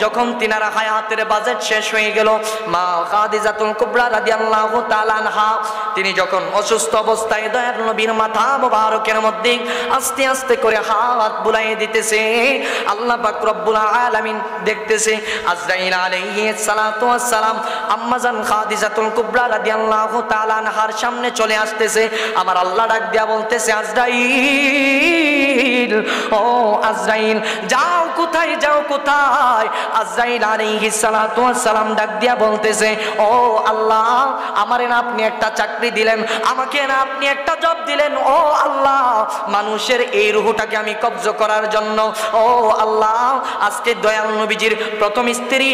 যখন তিনারা হায়াতের বাজেট শেষ হয়ে গেল, মা খাদিজাতুল কুবরা রাদিয়াল্লাহু তাআলা আনহা তিনি যখন অসুস্থ অবস্থায় দয়ার নবীর মাথা মোবারকের মধ্যে আস্তে আস্তে করে হাত বুলাইয়ে দিতেছে, আল্লাহ পাক রব্বুল আলামিন দেখতেছে আজরাইল আলাইহিস সালাতু ওয়াস সালাম আম্মাজান খাদিজাতুল কুবরা রাদিয়াল্লাহু তাআলা আনহার সামনে চলে আসতেছে। আমার আল্লাহ ডাক দিয়া বলতেছে, আজরাইল, ও আজরাইল, যাও কোথায়, যাও কোথায়? আজরাইল আলাইহিস সালাতু ওয়াস সালাম ডাক দিয়া বলতেছে, ও আল্লাহ, আমারে না আপনি একটা চাকরি দিলেন, আমাকে না আপনি একটা জব দিলেন, ও আল্লাহ, মানুষের এই রূহটাকে আমি কবজ করার জন্য, ও আল্লাহ, আজকে দয়াল নবীজির প্রথম স্ত্রী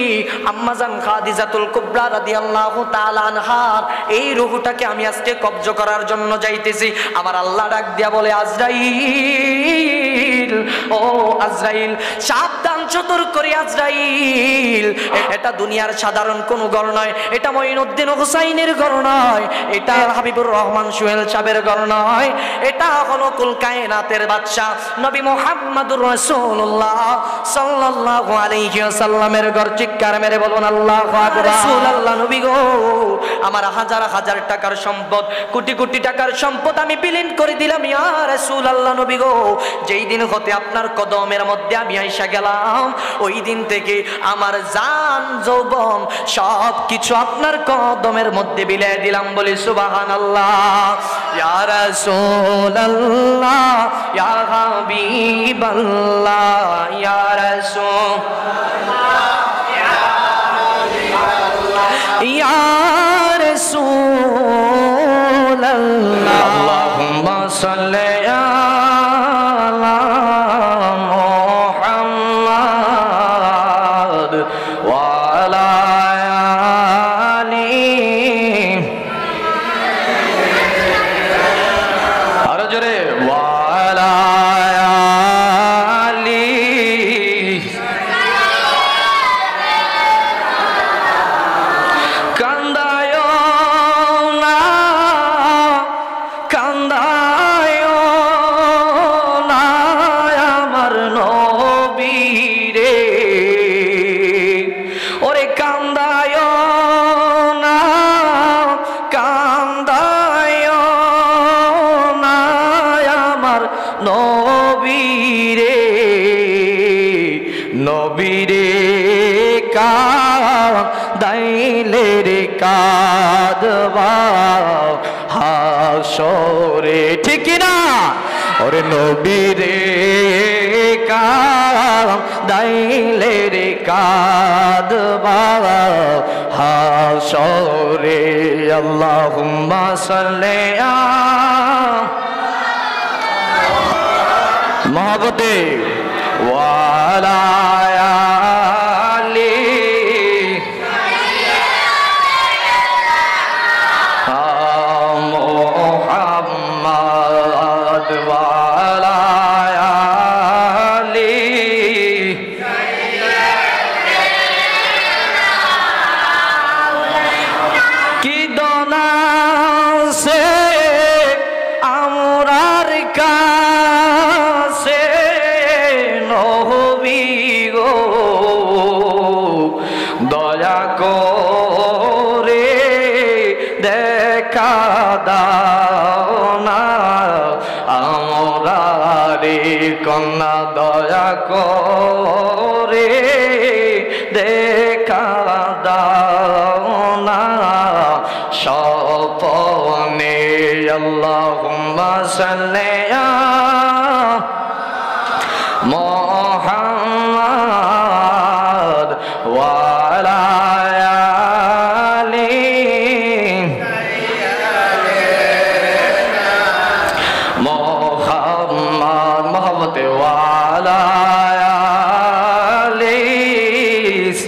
আম্মাজান খাদিজাতুল কুবরা রাদিয়াল্লাহু তাআলা আনহার এই রূহটাকে আমি আজকে কবজ করার জন্য যাইতেছি। আমার আল্লাহ ডাক দিয়া বলে, আজরাইল, ও আজরাইল, সাবধান, সতর্ক করে আজরাইল, এটা দুনিয়ার সাধারণ কোন ঘর নয়, এটা মঈনুদ্দিন হুসাইনের ঘর নয়, এটা হাবিবুর রহমান সোহেল সাহেবের ঘর নয়, এটা হলো কুল কায়নাতের বাদশা নবী মুহাম্মদুর রাসূলুল্লাহ সাল্লাল্লাহু আলাইহি ওয়াসাল্লামের ঘর। চিৎকার মেরে বলুন আল্লাহু আকবার। রাসূলুল্লাহ নবী গো, আমার হাজার হাজার টাকার সম্পদ, কোটি কোটি টাকার সম্পদ আমি বিলীন করে দিলাম ইয়া রাসূলুল্লাহ নবী গো, যেই দিন হতে আপনার কদমের মধ্যে আমি আইসা গেলাম, ওই দিন থেকে আমার জান যৌবন সব কিছু আপনার কদমের মধ্যে বিলিয়ে দিলাম। বলি সুবহানাল্লাহ। ইয়া রাসূলুল্লাহ, ইয়া হাবিবাল্লাহ, ইয়া রাসূলুল্লাহ, ইয়া রাসূলুল্লাহ, আল্লাহুম্মা সাল্লি আলা মুহাম্মাদ ওয়া আলা আলিহি, আরো জোরে, ওয়া আলা আলিহি। কান্দায়ো না, কান্দায়ো না আমার নবী রে, ওরে কান্দায়ো না, কান্দায়ো না আমার নবী রে, নবী রে, কাঁদাইলে রে কাঁদবা হাসরে, ঠিক না? ওরে নবী রে, কাঁদাইলে রে কাঁদবা হাসরে। আল্লাহুম্মা সাল্লি আলা মহব্বতে ওয়া আলা মুহাম্মদ ওয়া আলা আলিহি। কি দনা সে আমরার কাছে নবী গো, দয়া করে দেখা দাও না আমরারে কন্যা, দয়া করে দেখা দাও না স্বপনে। আল্লাহুম্মা সাল্লি আলা মুহাম্মাদ ওয়া আলা মুহাম্মদ মহব্বতে ওয়া আলা আলিহি।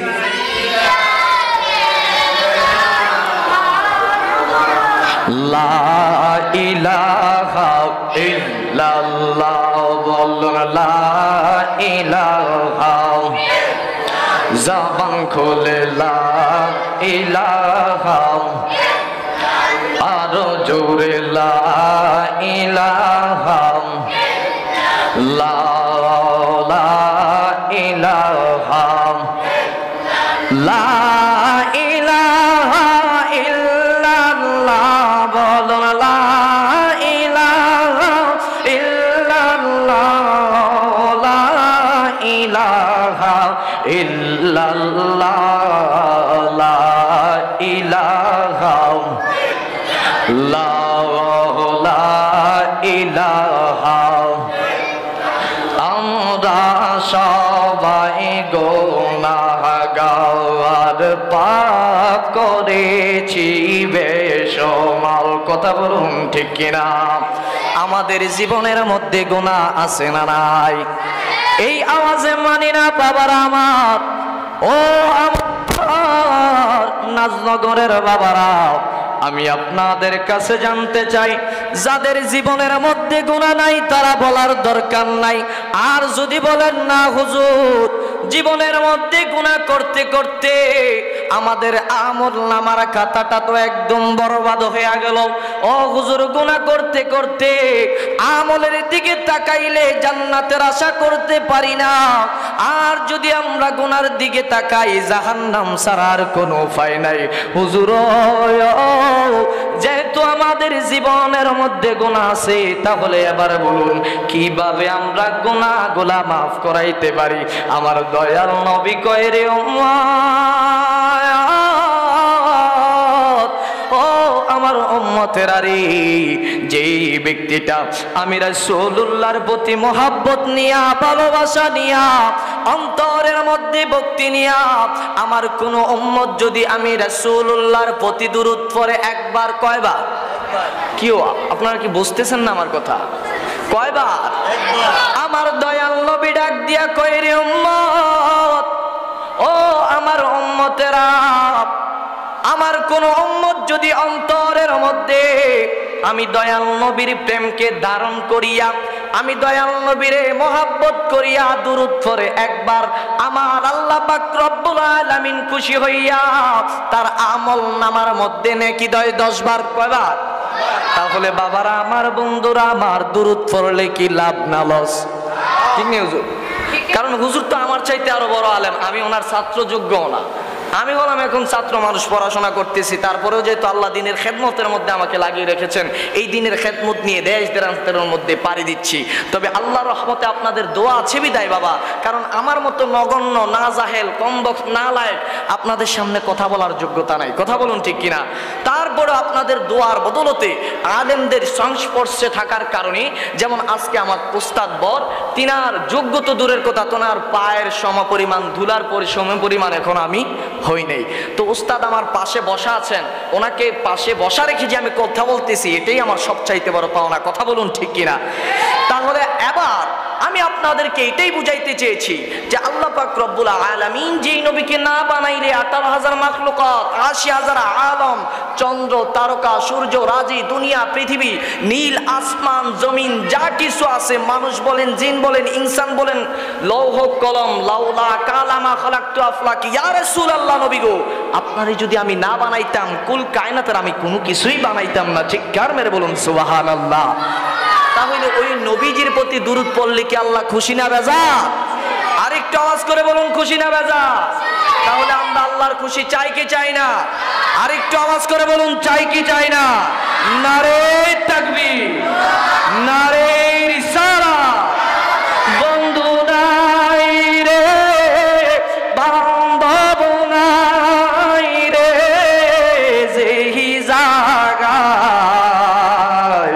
লা ইলাহা ইল্লাল্লাহ, বলুন লা ইলাহা, জবান খুলে লা ইলাহা, আরো জোরে লা ইলাহা, লা ইলাহা লা ইলাহা ইল্লাল্লাহ বলুন লা ইলাহা ইল্লাল্লাহ লা ইলাহা ইল্লাল্লাহ লা ইলাহা লা ইলাহা আমরা সবাই গুনাহগার পাপ করেছি বেশমাল কথা বলুন ঠিক কিনা আমাদের জীবনের মধ্যে গুনাহ আছে না নাই এই আওয়াজে মানি না বাবার আমার ও আমার নাজনগরের বাবারা আমি আপনাদের কাছে জানতে চাই যাদের জীবনের মধ্যে গুনাহ নাই তারা বলার দরকার নাই আর যদি বলেন না হুজুর জীবনের মধ্যে গুনাহ করতে করতে আমাদের আমলনামার খাতাটা তো একদম বরবাদ হয়ে গেল ও হুজুর গুনাহ করতে করতে আমলের দিকে তাকাইলে জান্নাতের আশা করতে পারি না আর যদি আমরা গুনার দিকে তাকাই জাহান্নাম ছাড়ার কোনো উপায় নাই হুজুর যেহেতু আমাদের জীবনের মধ্যে গুনাহ আছে তাহলে এবার বলুন কিভাবে আমরা গুনাহগুলা মাফ করাইতে পারি আমার দয়াল নবী কয় রে উম্মত ও আমার উম্মতেরা রে যেই ব্যক্তিটা আমি রাসূলুল্লাহর প্রতি মহব্বত নিয়া ভালোবাসা নিয়া অন্তরের মধ্যে ভক্তি নিয়া আমার কোন উম্মত যদি আমি রাসূলুল্লাহর প্রতি দুরূদ পড়ে একবার কয়বার কিও আপনারা কি বুঝতেছেন না আমার কথা কয়বার আমার দয়াল নবী ডাক দিয়া কয় রে উম্মত ও আমার উম্মতেরা আমার কোন উম্মত যদি অন্তরের মধ্যে আমি দয়াল নবীর প্রেমকে ধারণ করিয়া আমি দয়াল নবীরে মহব্বত করিয়া দুরূদ পড়ে একবার আমার আল্লাহ পাক রব্বুল আলামিন খুশি হইয়া তার আমল নামার মধ্যে নেকি দেয় 10 বার কয়বার তাহলে বাবারা আমার বন্ধুরা আমার দুরূদ পড়লে কি লাভ না লস ঠিক নেই হুজুর কারণ হুজুর তো আমার চাইতে আরো বড় আলেম আমি ওনার ছাত্র যোগ্য না আমি হলাম এখন ছাত্র মানুষ পড়াশোনা করতেছি তারপরেও যেহেতু আল্লাহ দিনের খেদমতের মধ্যে আমাকে লাগিয়ে রেখেছেন এই দিনের খেদমত নিয়ে দেশ দেশান্তরের মধ্যে পাড়ি দিচ্ছি তবে আল্লাহর রহমতে আপনাদের দোয়া আছে বিদায় বাবা কারণ আমার মতো নগণ্য না জাহেল কমবক্ত না লায়েক আপনাদের সামনে কথা বলার যোগ্যতা নাই কথা বলুন ঠিক কিনা তারপরে আপনাদের দোয়ার বদলতে আলেমদের সংস্পর্শে থাকার কারণে যেমন আজকে আমার উস্তাদ বর তিনার যোগ্যতা দূরের কথা তোনার পায়ের সমপরিমাণ ধুলার সমপরিমাণ এখন আমি হই নাই তো উস্তাদ আমার পাশে বসা আছেন ওনাকে পাশে বসা রেখে যে আমি কথা বলতেছি এটাই আমার সবচাইতে বড় পাওনা কথা বলুন ঠিক কিনা তাহলে এবার আমি আপনাদেরকে এটাই বুঝাইতে চেয়েছি যে আল্লাহ পাক রব্বুল আলামিন যেই নবীকে না বানাইলে 18,000 মাখলুকাত 80,000 আলম চন্দ্র তারকা সূর্য রাজি দুনিয়া পৃথিবী নীল আসমান জমিন যা কিছু আছে মানুষ বলেন জিন বলেন ইনসান বলেন লৌহ কলম লাউলা কালামা খালাকতু আফলাক ইয়া রাসূলুল্লাহ নবী গো আপনারে যদি আমি না বানাইতাম কুল কায়নাতের আমি কোনো কিছুই বানাইতাম না ঠিক কার মেরে বলুন সুবহানাল্লাহ তাহলে ওই নবীজির প্রতি দুরূদ পড়লে কি আল্লাহ খুশি না বেজার আরেকটু আওয়াজ করে বলুন খুশি না বেজার তাহলে আমরা আল্লাহর খুশি চাই কি চাই না আরেকটু আওয়াজ করে বলুন চাই কি চাই না নারে তাকবীর নারে রিসালাত বন্ধু নাই রে বান্ধব নাই রে যেই জায়গায়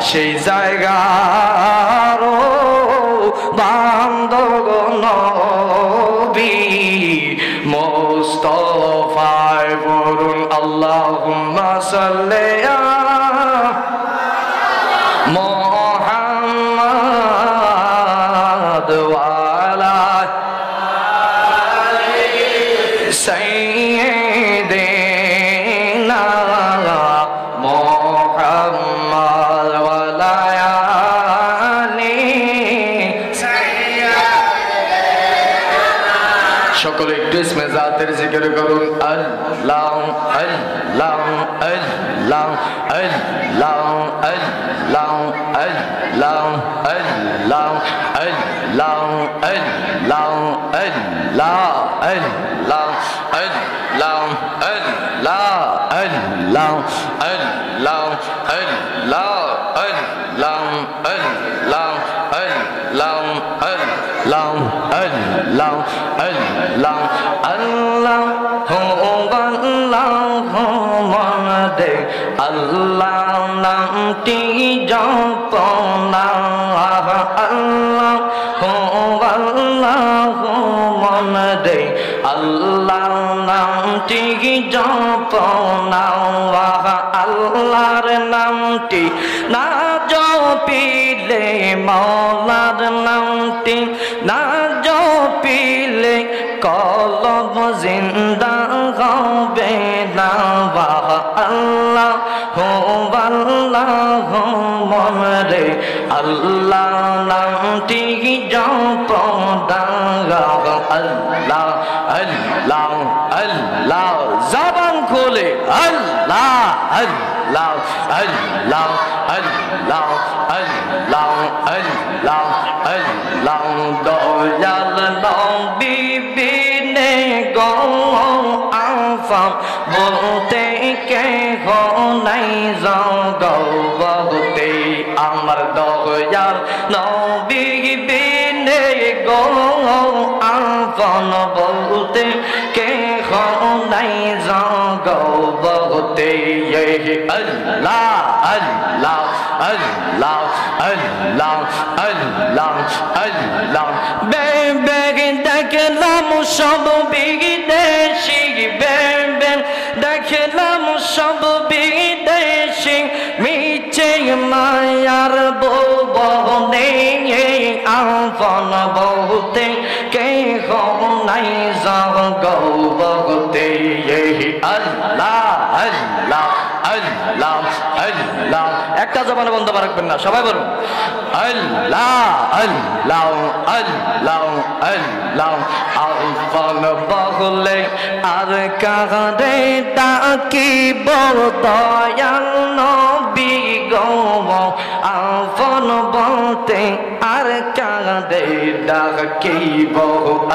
সেই জায়গার বান্ধব নবী মুস্তাফায় বলুন আল্লাহুম্মা সাল্লি আলা মুহাম্মাদ ওয়া আলা আলি সাইয়্যিদিনা মুহাম্মাদ ওয়া আলা আলি সকলে একটু ইসমে জাতের জিকির করুন আল্লাহ আল্লাহ আল্লাহ আল্লাহ আল্লাহ আল্লাহ আল্লাহ আল্লাহ আল্লাহ আল্লাহ আল্লাহ নামটি জপনা আল্লাহ মন রে আল্লাহ নামটি জপনা আল্লাহর নামটি না জপিলে মওলার নামটি না জপিলে কলব জিন্দা হবে না আল্লাহ আল্লাহ মন রে আল্লাহ নামটি জপনা আল্লাহ আল্লাহ আল্লাহ জবান খোলে আল্লাহ আল্লাহ আল্লাহ আল্লাহ আল্লাহ আল্লাহ আল্লাহ দয়াল নবী বিনে গো আফাম বলতে কে হো নাই জগতে আমার দয়াল নবী বিনে গো আফাম বলতে কে হো নাই জগতে আল্লাহ আল্লাহ আল্লাহ আল্লাহ আল্লাহ আল্লাহ বেবে দেখলাম সব বিদেশি বেবে দেখলাম সব বিদেশি মিছে মায়ার বনে আপন বহুতে কে হো নাই জগতে আল্লাহ আল্লাহ আল্লাহ আল্লাহ একটা জবানে বন্ধ রাখবেন না সবাই বলুন আল্লাহ আল্লাহ আল্লাহ আল্লাহ আপন বলে আর কারে ডাকিব দয়াল নবী গো আপন বলতে আর কারে ডাকিব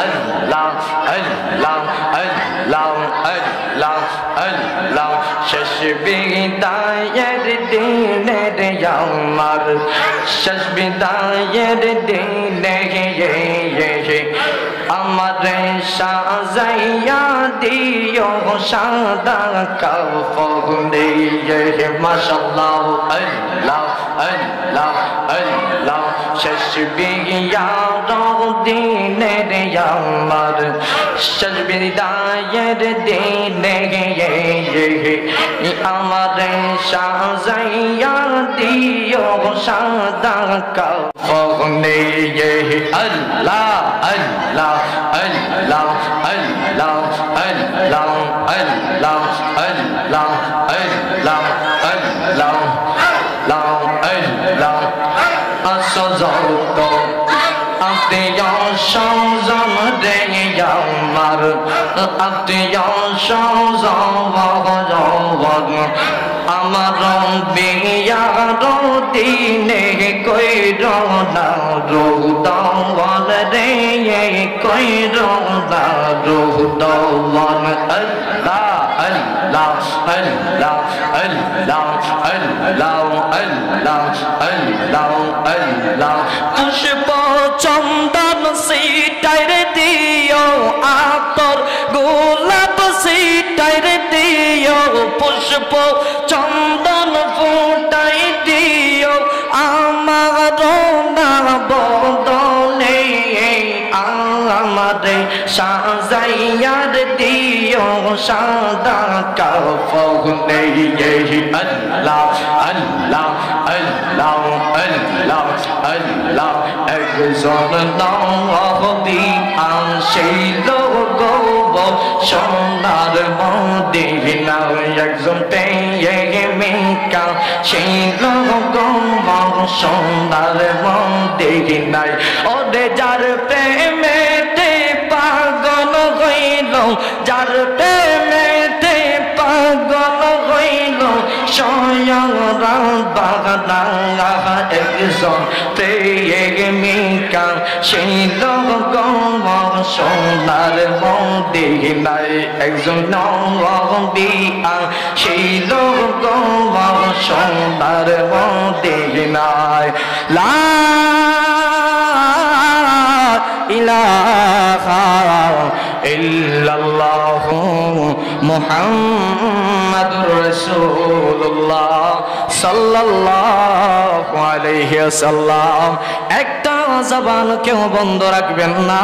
আল্লাহ আল্লাহ আল্লাহ আল্লাহ আল্লাহ শেষ বিদায়ের দিনের আমার শেষ বিদায়ের দিনে আমার সাজাইয়া দিও সাদা কাফনে মাশাআল্লাহ আল্লাহ আল্লাহ আল্লাহ শেষ বিদায়ের দিনের আমার শেষ বিদায়ের দিনে আমার সাজাইয়া দিও সাদা কাফনে আল্লাহ আল্লাহ আল্লাহ আল্লাহ আল্লাহ আল্লাহ আল্লাহ আল্লাহ আল্লাহ আল্লাহ আসজত আত্মীয় সংযম রে আমার আত্মীয় সংযম আমার বিয়ার দিনে কইর না রোদন রে কইর না রোদন আল্লাহ আল্লাহ আল্লাহ আল্লাহ আল্লাহ আল্লাহ আল্লাহ আল্লাহ পুষ্প চন্দন সিটাইর দিও আতর গোলাপ সিটাইর দিও পুষ্প চন্দন ফুটাই দিও আমার না বদলে আমারে সাজাইয়ার দিও সাদা কাফনে আল্লাহ আল্লাহ আল্লাহ আল্লাহ আল্লাহ একজন নবী আসিল গো সোনার মদিনা একজন প্রেমিকা ছিল গো সোনার মদিনায় ওরে যার প্রেমেতে পাগল হইল যার প্রেমেতে পাগল হইল স্বয়ং রাব্বানা একজন প্রেমিকা ছিল গো সোনার মদিনায় একজন নবী ছিল গো সোনার মদিনায় লা ইলাহা ইল্লাল্লাহ মুহাম্মাদুর রাসূলুল্লাহ সাল্লাল্লাহু আলাইহি ওয়াসাল্লাম। একটা জবান কেউ বন্ধ রাখবেন না,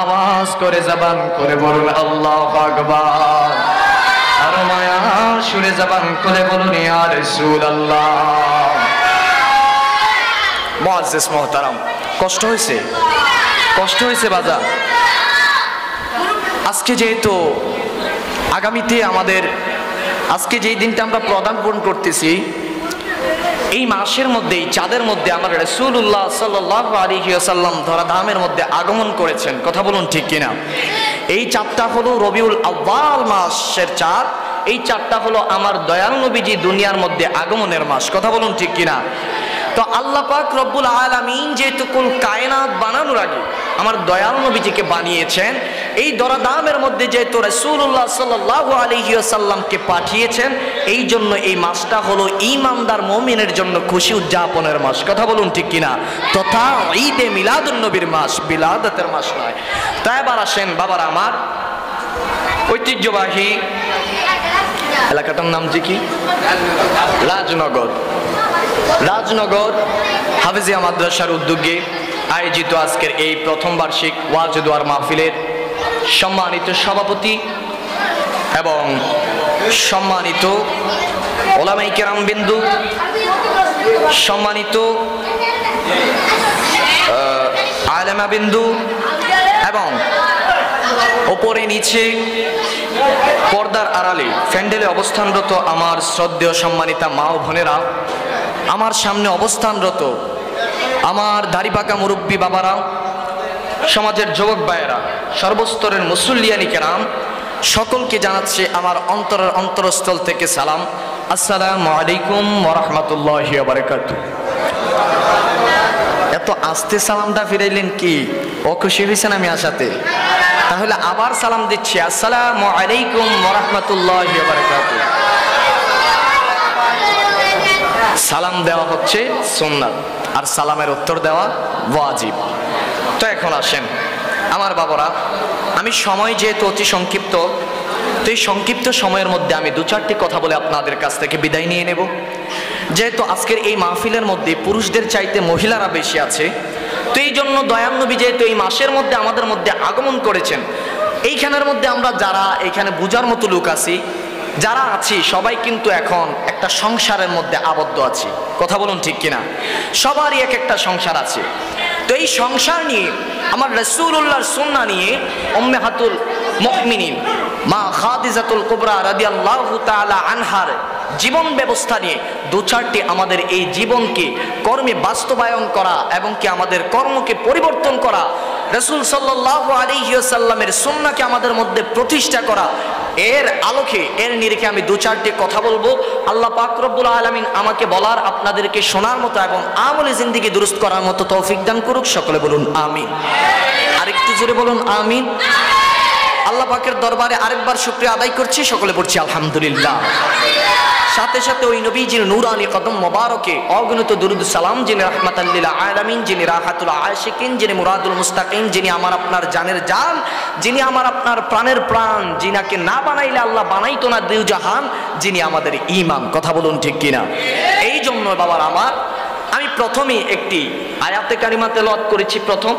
আওয়াজ করে জবান করে বলুন আল্লাহু আকবার। আর মায়া সুরে জবান করে বলুন ইয়া রাসূলুল্লাহ। মুআজ্জিজ মুহতারাম, কষ্ট হয়েছে? কষ্ট হয়েছে বাজার? আজকে যেহেতু আগামীতে আমাদের আজকে যেই দিনটা আমরা পদার্পণ করতেছি, এই মাসের মধ্যে এই চাঁদের মধ্যে আমার রাসূলুল্লাহ সাল্লাল্লাহু আলাইহি ওয়াসাল্লাম ধরাধামের মধ্যে আগমন করেছেন। কথা বলুন ঠিক কিনা? এই চাঁদটা হলো রবিউল আউয়াল মাসের চাঁদ। এই চাঁদটা হলো আমার দয়াল নবীজি দুনিয়ার মধ্যে আগমনের মাস। কথা বলুন ঠিক কিনা? তো আল্লাহ পাক রব্বুল আলামিন যেহেতু কুল কায়নাত বানানোর আগে আমার দয়াল নবীজিকে বানিয়েছেন, এই দরাদামের মধ্যে যেহেতু রাসূলুল্লাহ সাল্লাল্লাহু আলাইহি ওয়াসাল্লামকে পাঠিয়েছেন, এই জন্য এই মাসটা হলো ঈমানদার মুমিনের জন্য খুশি উদযাপনের মাস। কথা বলুন ঠিক কিনা? তথা ঈদে মিলাদুন নবীর মাস, বিলাদতের মাস নয়। তাই এবার আসেন বাবারা আমার, ঐতিহ্যবাহী এলাকাটার নাম কি? রাজনগর। রাজনগর হাফেজিয়া মাদ্রাসার উদ্যোগে আয়োজিত আজকের এই প্রথম বার্ষিক ওয়াজ দোয়ার মাহফিলের সম্মানিত সভাপতি এবং সম্মানিত ওলামায়ে কেরাম বিন্দু, সম্মানিত আলেমা বিন্দু এবং ওপরে নিচে পর্দার আড়ালে প্যান্ডেলে অবস্থানরত আমার শ্রদ্ধেয় সম্মানিতা মা ও বোনেরা, আমার সামনে অবস্থানরত আমার দাড়িপাকা মুরব্বী বাবারা, সমাজের যুবক ভাইয়েরা, সর্বস্তরের মুসল্লিয়ানি কেরাম, সকলকে জানাচ্ছি আমার অন্তরের অন্তরস্থল থেকে সালাম। আসসালামু আলাইকুম ওয়া রাহমাতুল্লাহি ওয়া বারাকাতুহু। এত আস্তে সালামটা ফিরাইলেন কি? ও খুশি হয়েছেন আমি আসাতে? তাহলে আবার সালাম দিচ্ছি, আসসালামু আলাইকুম ওয়া রাহমাতুল্লাহি ওয়া বারাকাতুহু। সালাম দেওয়া হচ্ছে সুন্নাত আর সালামের উত্তর দেওয়া ওয়াজিব। তো এখন আসেন আমার বাবারা, আমি সময় যেহেতু অতি সংক্ষিপ্ত, তো এই সংক্ষিপ্ত সময়ের মধ্যে আমি দু চারটি কথা বলে আপনাদের কাছ থেকে বিদায় নিয়ে নেব। যেহেতু আজকের এই মাহফিলের মধ্যে পুরুষদের চাইতে মহিলারা বেশি আছে, তো এই জন্য দয়াল নবী যেহেতু এই মাসের মধ্যে আমাদের মধ্যে আগমন করেছেন, এইখানের মধ্যে আমরা যারা এইখানে বুঝার মতো লোক আছি, যারা আছি সবাই কিন্তু এখন একটা সংসারের মধ্যে আবদ্ধ আছি। কথা বলুন ঠিক কিনা? সবারই এক একটা সংসার আছে। তো এই সংসার নিয়ে আমার রাসূলুল্লাহর সুন্নাহ নিয়ে উম্মাহাতুল মুমিনিন মা খাদিজাতুল কুবরা রাদিয়াল্লাহু তাআলা আনহার জীবন ব্যবস্থা নিয়ে দু চারটি আমাদের এই জীবনকে কর্মে বাস্তবায়ন করা এবং কি আমাদের কর্মকে পরিবর্তন করা, রাসূল সাল্লাল্লাহু আলাইহি ওয়াসাল্লামের সুন্নাহকে আমাদের মধ্যে প্রতিষ্ঠা করা, এর আলোকে এর নিরিখে আমি দু চারটি কথা বলবো। আল্লাহ পাক রব্বুল আলামিন আমাকে বলার, আপনাদেরকে শোনার মতো এবং আমলে জিন্দেগি দুরুস্ত করার মতো তৌফিক দান করুক। সকলে বলুন আমিন। আরেকটু জোরে বলুন আমিন। আল্লাহ পাকের দরবারে আরেকবার শুকরিয়া আদায় করছি, সকলে পড়ছি আলহামদুলিল্লাহ। সাথে সাথে ওই নবীজির নূরানি কদম মোবারকে অগণিত দুরুদ সালাম, যিনি রাহমাতাল লিল আলামিন, যিনি রাহাতুল আশিকিন, যিনি মুরাদুল মুস্তাকিন, যিনি আমার আপনার জানের জান, যিনি আমার আপনার প্রাণের প্রাণ, যিনাকে না বানাইলে আল্লাহ বানাইতো না দুই জাহান, যিনি আমাদের ঈমান। কথা বলুন ঠিক কিনা? এই জন্য বাবার আমার, আমি প্রথমেই একটি আয়াতে কারিমা তেলাওয়াত করেছি প্রথম,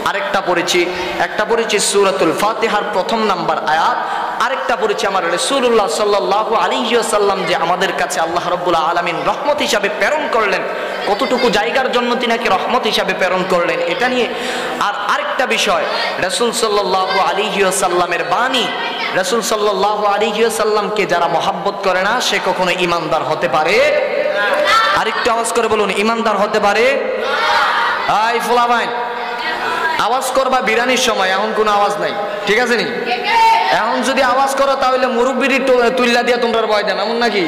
আরেকটা পড়েছি, একটা পড়েছি সূরাতুল ফাতিহার প্রথম নাম্বার আয়াত, আরেকটা পড়েছি আমার রাসূলুল্লাহ সাল্লাল্লাহু আলাইহি ওয়াসাল্লাম যে আমাদের কাছে আল্লাহ রাব্বুল আলামিন রহমত হিসাবে প্রেরণ করলেন, কতটুকু জায়গার জন্য তিনাকে রহমত হিসাবে প্রেরণ করলেন এটা নিয়ে। আর আরেকটা বিষয়, রাসূল সাল্লাল্লাহু আলাইহি ওয়াসাল্লামের বাণী, রাসূল সাল্লাল্লাহু আলাইহি ওয়াসাল্লামকে যারা মহব্বত করে না সে কখনো ঈমানদার হতে পারে না। আরেকটু আওয়াজ করে বলুন, ঈমানদার হতে পারে না। এই ফুলা ভাই আওয়াজ করবা বিরানির সময়, এখন কোনো আওয়াজ নাই, ঠিক আছে নি? এখন যদি আওয়াজ করো তাহলে মুরব্বির তুল্লা দিয়া তোমরা ভয় দেন, এমন নাকি?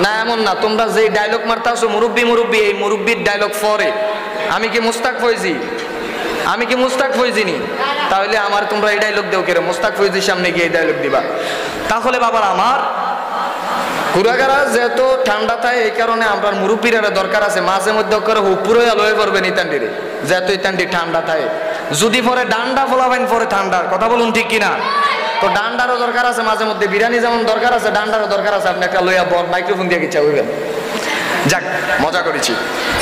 না এমন না, তোমরা যে ডায়লগ মারতে আসো মুরব্বি মুরব্বি, এই মুরব্বির ডায়লগ পরে আমি কি মুস্তাক ফয়জি? আমি কি মুস্তাক ফয়জি নি? তাহলে আমার তোমরা এই ডায়লগ দেও কেন? মুস্তাক ফয়জির সামনে গিয়ে এই ডায়লগ দিবা। তাহলে বাবার আমার কুড়াগারা যেহেতু ঠান্ডা থাকে, এই কারণে আমরা মুরব্বীরা দরকার আছে মাঝে মধ্যে করে উপরে লয়ে করবেন ইতান্ডিরে, যেহেতু ইতান্ডি ঠান্ডা থাকে। যদি পরে ডান্ডা ফলাবেন পরে ঠান্ডার কথা বলুন ঠিক কিনা? তো ডান্ডারও দরকার আছে, মাঝে মধ্যে বিরিয়ানি যেমন দরকার আছে ডান্ডারও দরকার আছে। আপনি একটা লইয়া বল মাইক্রোফোন দিয়ে ইচ্ছা হইবেন। যাক, মজা করেছি।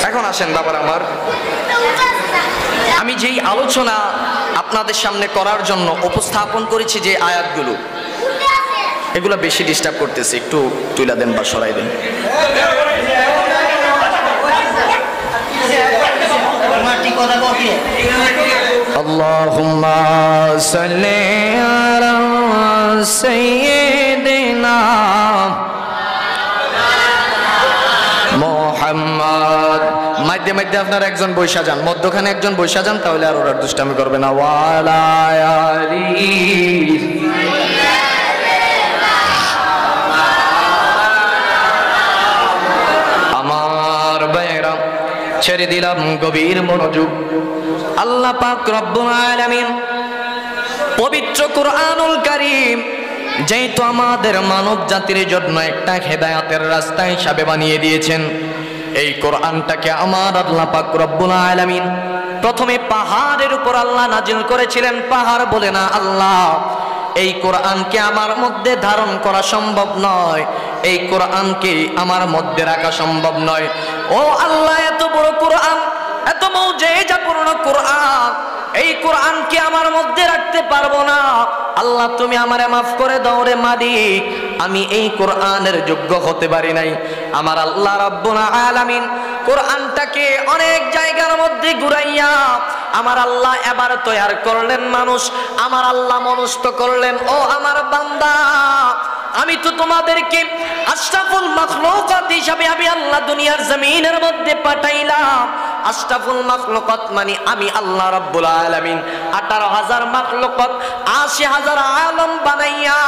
এখন আসেন বাবার আমার, আমি যেই আলোচনা আপনাদের সামনে করার জন্য উপস্থাপন করেছি যে আয়াতগুলো, এগুলো বেশি ডিস্টার্ব করতেছে, একটু তুইলা দেন বা সরাই দেন। আল্লাহুম্মা সাল্লি আলা সাইয়্যিদিনা মুহাম্মদ। মধ্যে মধ্যে আপনার একজন বৈশা যান, মধ্যখানে একজন বৈশা যান, তাহলে আর ওরা দুষ্টামি করবে না। ওয়ালা আলি আমার বাইরা ছেড়ে দিলাম গভীর মনোযোগ। আল্লাহ পাক রব্বুল আলামিন পবিত্র কুরআনুল কারীম যেহেতু আমাদের মানব জাতির জন্য একটা হেদায়েতের রাস্তা হিসাবে বানিয়ে দিয়েছেন, এই কোরআনটাকে আমার আল্লাহ পাক রব্বুল আলামিন প্রথমে পাহাড়ের উপর আল্লাহ নাজিল করেছিলেন। পাহাড় বলে না, আল্লাহ এই কোরআনকে আমার মধ্যে ধারণ করা সম্ভব নয়, এই কোরআনকে আমার মধ্যে রাখা সম্ভব নয়। ও আল্লাহ, এত বড় কোরআন, এত মৌজিজাপূর্ণ কোরআন, এই কোরআনকে আমার মধ্যে রাখতে পারবো না। আল্লাহ তুমি আমারে মাফ করে দাও রে মালিক, আমি এই কোরআনের যোগ্য হতে পারি নাই। আমার আল্লাহ রাব্বুল আলামিন কোরআনটাকে অনেক জায়গার মধ্যে ঘুরাইয়া আমার আল্লাহ এবার তৈয়ার করলেন মানুষ, আমার আল্লাহ মনস্থ করলেন, ও আমার বান্দা, আমি তো তোমাদেরকে আশরাফুল মাখলুকাত হিসাবে আমি আল্লাহ দুনিয়ার জমিনের মধ্যে পাঠাইলাম। আশরাফুল মাখলুকাত মানে আমি আল্লাহ রাব্বুল আলামিন 18,000 মাখলুকাত 80,000 আলম বানাইয়া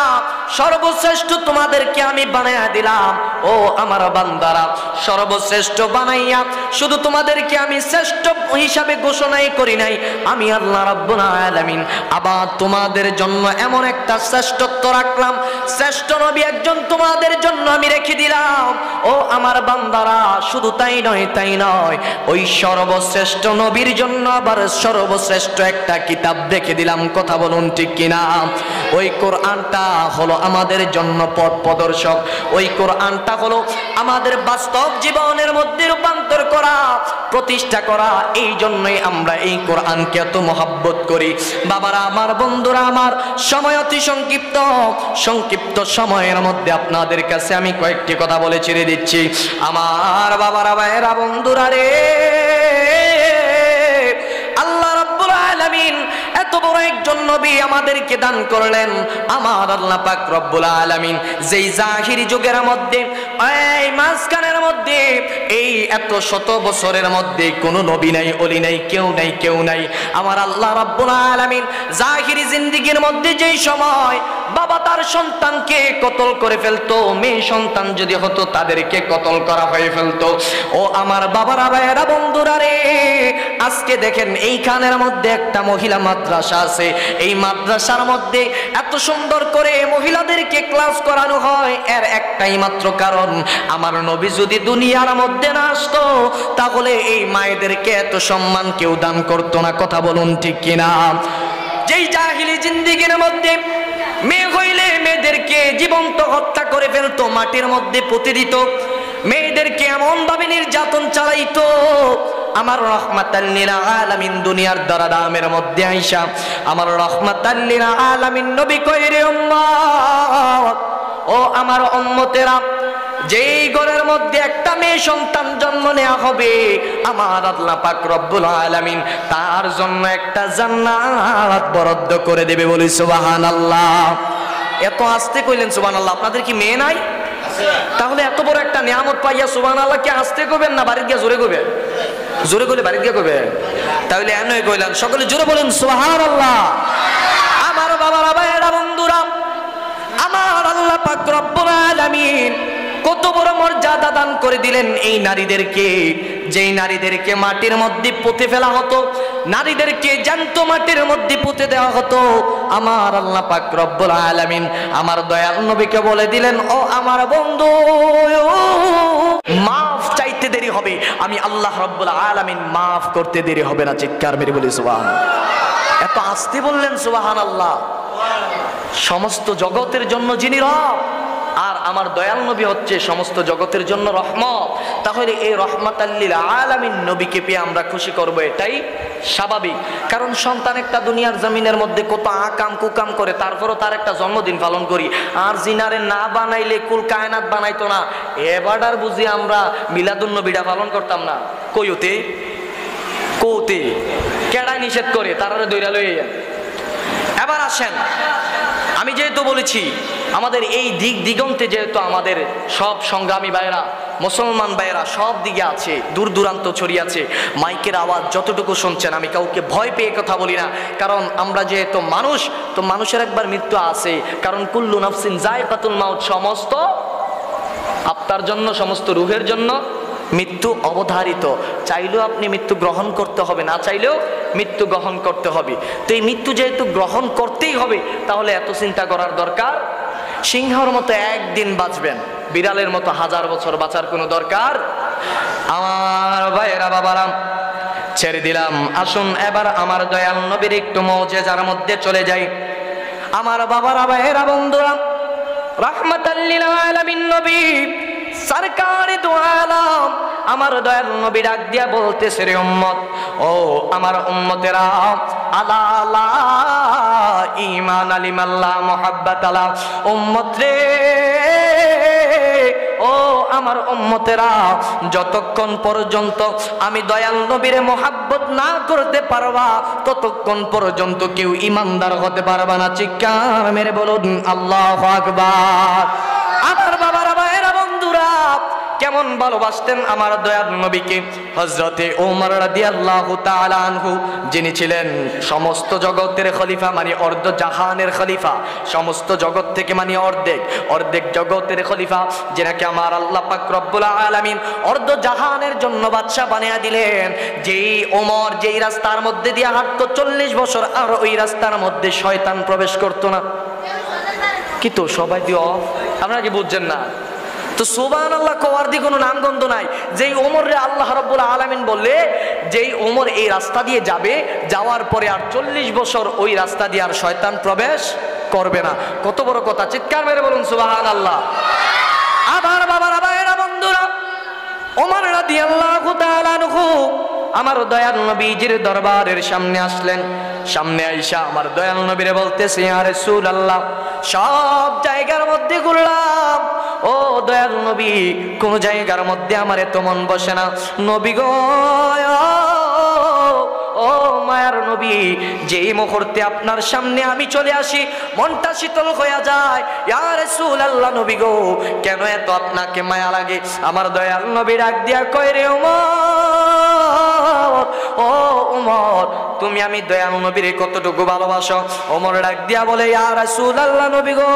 সর্বশ্রেষ্ঠ তোমাদেরকে আমি বানাইয়া দিলাম। ও আমার বান্দারা, সর্বশ্রেষ্ঠ বানাইয়া শুধু তোমাদেরকে আমি শ্রেষ্ঠ হিসাবে ঘোষণাই করি নাই, আমি আল্লাহ রাব্বুল আলামিন আবার তোমাদের জন্য এমন একটা শ্রেষ্ঠত্ব রাখলাম, শ্রেষ্ঠ নবী একজন তোমাদের জন্য আমি রেখে দিলাম। ও আমার বান্দারা, শুধু তাই নয়, তাই নয়, ওই সর্বশ্রেষ্ঠ নবীর জন্য আবার সর্বশ্রেষ্ঠ একটা কিতাব রেখে দিলাম। কথা বলুন ঠিক কিনা? ওই কোরআনটা হলো আমাদের জন্য পথ প্রদর্শক, ওই কোরআনটা হলো আমাদের বাস্তব জীবনের মধ্যে রূপান্তর করা, প্রতিষ্ঠা করা। এই জন্যই আমরা এই কোরআনকে এত মহব্বত করি। বাবারা আমার, বন্ধুরা আমার, সময় অতি সংক্ষিপ্ত, সংক্ষিপ্ত সময়ের মধ্যে আপনাদের কাছে আমি কয়েকটি কথা বলে ছেড়ে দিচ্ছি। আমার বাবারা, ভাইয়েরা, বন্ধুরা রে, আল্লাহ রাব্বুল আলামিন এত বড় একজন নবী আমাদেরকে দান করলেন। আমার আল্লাহ পাক রব্বুল আলামিন যেই জাহিরি যুগের মধ্যে, এই মাঝখানের মধ্যে, এই এত শত বছরের মধ্যে কোনো নবী নাই, ওলি নাই, কেউ নাই, কেউ নাই। আমার আল্লাহ রাব্বুল আলামিন জাহিরি জিন্দেগির মধ্যে যেই সময় বাবা তার সন্তানকে কতল করে ফেলতো, মেয়ে সন্তান যদি হতো তাদেরকে কতল করা হয়ে ফেলতো। ও আমার বাবারা, ভাইয়েরা, বন্ধুরা রে, আজকে দেখেন এইখানের মধ্যে একটা মহিলা মাদ্রাসা আছে, এই মাদ্রাসার মধ্যে এত সুন্দর করে মহিলাদেরকে ক্লাস করানো হয়, এর একটাই মাত্র কারণ, আমার নবী যদি দুনিয়ার মধ্যে না আসতো তাহলে এই মায়েদেরকে এত সম্মান কেউ দান করতো না। কথা বলুন ঠিক কিনা? যেই জাহিলি জিন্দেগির মধ্যে মেয়ে হইলে মেয়েদেরকে জীবন্ত হত্যা করে ফেলতো, মাটির মধ্যে পুঁতে দিত, মেয়েদেরকে এমন ভাবে নির্যাতন চালাইতো। আমার রহমাতাল লিল আলামিন দুনিয়ার দরদামের মধ্যে আইসা আমার রহমাতাল লিল আলামিন নবী কয়, রে উম্মত, ও আমার উম্মতেরা, যেই ঘরের মধ্যে একটা মেয়ে সন্তান জন্ম নেওয়া হবে, আমার আল্লাহ পাক রব্বুল আলামিন তার জন্য একটা জান্নাত বরাদ্দ করে দেবে। বলি সুবহানাল্লাহ। এত আস্তে কইলেন সুবহানাল্লাহ, আপনাদের কি মেয়ে নাই? তাহলে এত বড় একটা নিয়ামত পাইয়া সুবহানাল্লাহ কি আস্তে কইবেন না বাড়ি গিয়ে জোরে কইবেন? জোরে কইলে বাড়ি গিয়ে কইবেন। তাহলে এনই কইলেন, সকলে জোরে বলেন সুবহানাল্লাহ। আমার বাবারা, ভাইয়েরা, বন্ধুরা, আমার আল্লাহ পাক রব্বুল আলামিন কত বড় মর্যাদা দান করে দিলেন এই নারীদেরকে, যেই নারীদেরকে মাটির মধ্যে পুঁতে ফেলা হতো, নারীদেরকে জ্যান্ত মাটির মধ্যে পুঁতে দেওয়া হতো। আমার আল্লাহ পাক রব্বুল আলামিন আমার দয়াল নবীকে বলে দিলেন, ও আমার বন্ধু, মাফ চাইতে দেরি হবে, আমি আল্লাহ রাব্বুল আলামিন মাফ করতে দেরি হবে না। চিৎকার মেরে বলি সুবহানাল্লাহ। এত আস্তে বললেন সুবহানাল্লাহ। সমস্ত জগতের জন্য যিনি রব, আর আমার দয়াল নবী হচ্ছে সমস্ত জগতের জন্য রহমত। তাহলে এই রহমাতাল লিল আলামিন নবীকে পেয়ে আমরা খুশি করব, এটাই স্বাভাবিক। কারণ সন্তান একটা দুনিয়ার জমিনের মধ্যে কত আকাম কুকাম করে, তারপরও তার একটা জন্মদিন পালন করি। আর জিনারে না বানাইলে কুল কায়নাত বানাইতো না। এবার বুঝি আমরা মিলাদুন নবীটা পালন করতাম না। কইতে কৌতে কেডাই নিষেধ করে তারারে দৈরা লইয়া যান। এবার আসেন, আমি যেহেতু বলেছি আমাদের এই দিক দিগন্তে যেহেতু আমাদের সব সংগ্রামী ভাইয়েরা, মুসলমান ভাইয়েরা সব দিকে আছে, দূর দূরান্ত ছড়িয়ে আছে। মাইকের আওয়াজ যতটুকু শুনছেন, আমি কাউকে ভয় পেয়ে কথা বলি না। কারণ আমরা যেহেতু মানুষ, তো মানুষের একবার মৃত্যু আছে। কারণ কুল্লু নাফসিন যায়কাতুল মাউত, সমস্ত আপনার জন্য, সমস্ত রূহের জন্য মৃত্যু অবধারিত। চাইলেও আপনি মৃত্যু গ্রহণ করতে হবে, না চাইলেও মৃত্যু গ্রহণ করতে হবে। তো এই মৃত্যু যেহেতু গ্রহণ করতেই হবে, তাহলে এত চিন্তা করার দরকার। সিংহর মতো একদিন বাঁচবেন, বিড়ালের মতো 1000 বছর বাঁচার কোনো দরকার। আমার ভাইয়েরা বাবারা, ছেড়ে দিলাম। আসুন এবার আমার দয়াল নবীর একটু মুজিজার মধ্যে চলে যাই। আমার বাবারা, ভাইয়েরা, বন্ধুরা, রাহমাতাল লিল আলামিন নবী সরকারে দু আলম আমার দয়াল নবী ডাক দিয়া বলতেছে, রে উম্মত, ও আমার উম্মতেরা, আলা আলা ঈমান আলিমাল্লাহ মুহাব্বাত আলা, উম্মত রে, ও আমার উম্মতেরা, যতক্ষণ পর্যন্ত আমি দয়াল নবীরে মুহাব্বত না করতে পারবা, ততক্ষণ পর্যন্ত কেউ ঈমানদার হতে পারবা না। চিৎকার মেরে বলুন আল্লাহু আকবার। আমার বাবারা, ভাইয়েরা, বন্ধুরা, কেমন ভালোবাসতেন আমার দয়াল নবীকে হযরতে ওমর রাদিয়াল্লাহু তাআলা আনহু, যিনি ছিলেন সমস্ত জগতের খলিফা, মানে অর্ধ জাহানের খলিফা, সমস্ত জগৎ থেকে মানে অর্ধেক জগতের খলিফা, যেনাকে আমার আল্লাহ পাক রব্বুল আলামিন অর্ধ জাহানের জন্য বাদশা বানিয়ে দিলেন। যেই ওমর যেই রাস্তার মধ্যে দিয়ে হাঁটতো 40 বছর, আর ওই রাস্তার মধ্যে শয়তান প্রবেশ করতো না। কি তো সবাই দিও, আপনারা কি বুঝছেন না? তো সুবহানাল্লাহ কোয়ার দি কোনো নামগন্ধ নাই। যেই ওমর রে আল্লাহ রাব্বুল আলামিন বললে, যেই ওমর এই রাস্তা দিয়ে যাবে, যাওয়ার পরে আর 40 বছর ওই রাস্তা দিয়ে আর শয়তান প্রবেশ করবে না। কত বড় কথা! চিৎকার মেরে বলুন সুবহানাল্লাহ। আবার বাবারা, ভাইয়েরা, বন্ধুরা, ওমর রাদিয়াল্লাহু তাআলা আনহু আমার দয়াল নবীজির দরবারের সামনে আসলেন। সামনে আইসা আমার দয়াল নবীরে বলতেছে, ইয়া রাসূলুল্লাহ, সব জায়গার মধ্যে ঘুরলাম, ও দয়াল নবী, কোন জায়গার মধ্যে আমার এত মন বসে না। নবী গো, ও মায়ার নবী, যেই মুহূর্তে আপনার সামনে আমি চলে আসি, মনটা শীতল হয়ে যায়। ইয়া রাসূলুল্লাহ, নবী গো, কেন এত আপনাকে মায়া লাগে? আমার দয়াল নবী ডাক দিয়া কয়, রে ওমর, ও ওমর, তুমি আমি দয়াল নবীরে কতটুকু ভালোবাসো? ওমর ডাক দিয়া বলে, ইয়া রাসূলুল্লাহ, নবী গো,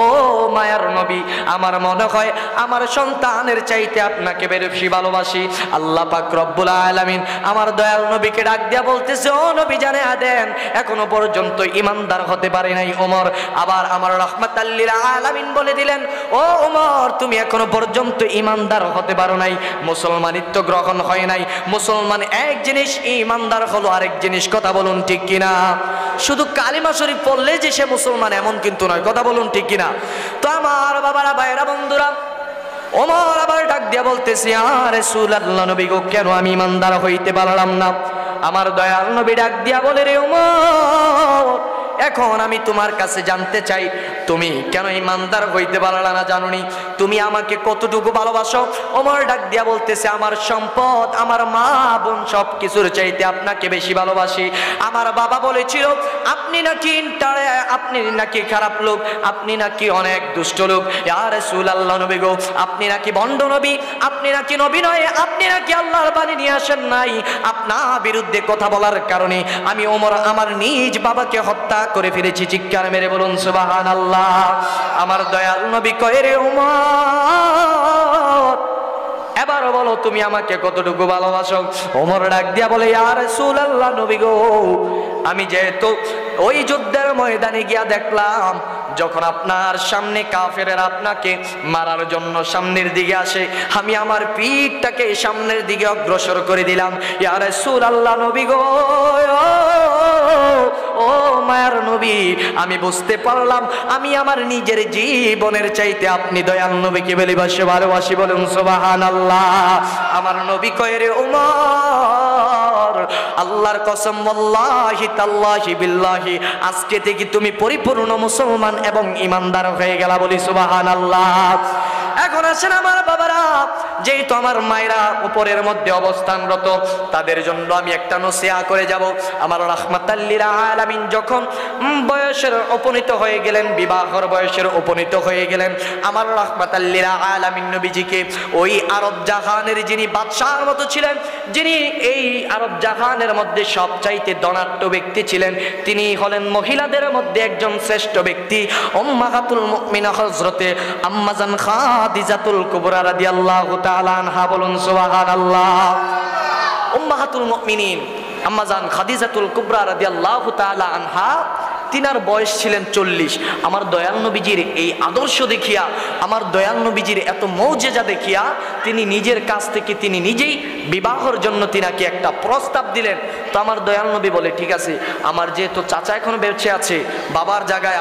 ও মায়ার নবী, আমার মনে হয় আমার সন্তানের চাইতে আপনাকে বেশি ভালোবাসি। আল্লাহ পাক রব্বুল আলামিন আমার দয়াল নবীকে ডাক দিয়া বলতেছে, ও নবী জানে আদেন, এখনো পর্যন্ত ইমানদার হতে পারে নাই ওমর। আবার আমার রাহমাতাল লিল আলামিন বলে দিলেন, ও ওমর, তুমি এখনো পর্যন্ত ইমানদার হতে পারো নাই, মুসলমানিত্ব গ্রহণ হয় নাই। মুসলমান এক জিনিস, ইমানদার হলো আরেক জিনিস। কথা বলুন ঠিক কিনা? শুধু কালিমা শরীফ পড়লে যে সে মুসলমান এমন কিন্তু নয়। কথা বলুন ঠিক কিনা? তো আমার বাবারা, ভাইয়েরা, বন্ধুরা, ওমর আবার ডাক দিয়া বলতেছে, ইয়া রাসূলুল্লাহ, নবী গো, কেন আমি ইমানদার হইতে পারলাম না? আমার দয়াল নবী ডাক দিয়া বলে, রে ওমর, এখন আমি তোমার কাছে জানতে চাই, তুমি কেন ইমানদার হইতে পারলা না জানোনি? তুমি আমাকে কতটুকু ভালোবাসো? ওমর ডাক দিয়া বলতেছে, আমার সম্পদ, আমার মা বোন সব কিছুর চাইতে আপনাকে বেশি ভালোবাসি। আমার বাবা বলেছিল, আপনি নাকি খারাপ লোক, আপনি নাকি অনেক দুষ্ট লোক। ইয়া রাসূলুল্লাহ, নবী গো, আপনি নাকি ভণ্ড নবী, আপনি নাকি নবী নয়, আপনি নাকি আল্লাহর বাণী নিয়ে আসেন নাই। আপনার বিরুদ্ধে কথা বলার কারণে আমি ওমর আমার নিজ বাবাকে হত্যা করে ফেলেছি। চিৎকার মেরে বলুন সুবহানাল্লাহ। আমার দয়াল নবী কয়, রে ওমর, এবার বলো তুমি আমাকে কতটুকু ভালোবাসো? ওমর ডাক দিয়া বলে, ইয়া রাসূলুল্লাহ, নবী গো, আমি যেহেতু ওই যুদ্ধের ময়দানে গিয়া দেখলাম যখন আপনার সামনে কাফেরেরা আপনাকে মারার জন্য সামনের দিকে আসে, আমি আমার পিঠটাকে সামনের দিকে অগ্রসর করে দিলাম। ইয়া রাসূলুল্লাহ, নবী গো, ও মায়ার নবী, আমি বুঝতে পারলাম আমি আমার নিজের জীবনের চাইতে আপনি দয়াল নবীকে ভালোবাসি। বলুন সুবহানাল্লাহ। আমার নবী কয়, রে ওমর, আল্লাহর কসম, ওয়াল্লাহি তাল্লাহি বিল্লাহি, আজকে থেকে তুমি পরিপূর্ণ মুসলমান এবং ঈমানদার হয়ে গেলা। বলি সুবহানাল্লাহ। এখন আসেন আমার বাবারা, যেহেতু আমার মায়েরা উপরের মধ্যে অবস্থানরত, তাদের জন্য আমি একটা নসিহা করে যাব। আমার রাহমাতাল লিল আলামিন যখন বয়সের উপনীত হয়ে গেলেন, বিবাহের বয়সের উপনীত হয়ে গেলেন, আমার রাহমাতাল লিল আলামিন নবীজিকে ওই আরব জাহানের যিনি বাদশাহর মতো ছিলেন, যিনি এই আরব জাহানের মধ্যে সবচাইতে ধনাঢ্য ব্যক্তি ছিলেন, তিনি হলেন মহিলাদের মধ্যে একজন শ্রেষ্ঠ ব্যক্তি, উম্মাহাতুল মুমিনা হযরতে আম্মাজান খাদিজাতুল কুবরা রাদিয়াল্লাহু তাআলা আনহা। বলুন সুবহানাল্লাহ। উম্মাহাতুল মুমিনিন আম্মাজান খাদিজাতুল কুবরা রাদিয়াল্লাহু তাআলা আনহা, তিনার বয়স ছিলেন 40। আমার দয়াল নবীজির এই আদর্শ দেখিয়া, আমার দয়াল নবীজির এত মৌজেজা দেখিয়া, তিনি নিজের কাছ থেকে তিনি নিজেই বিবাহের জন্য তিনাকে একটা প্রস্তাব দিলেন। তো আমার দয়াল নবী বলে, ঠিক আছে, আমার যেহেতু চাচা এখনো বেঁচে আছে, বাবার জায়গায়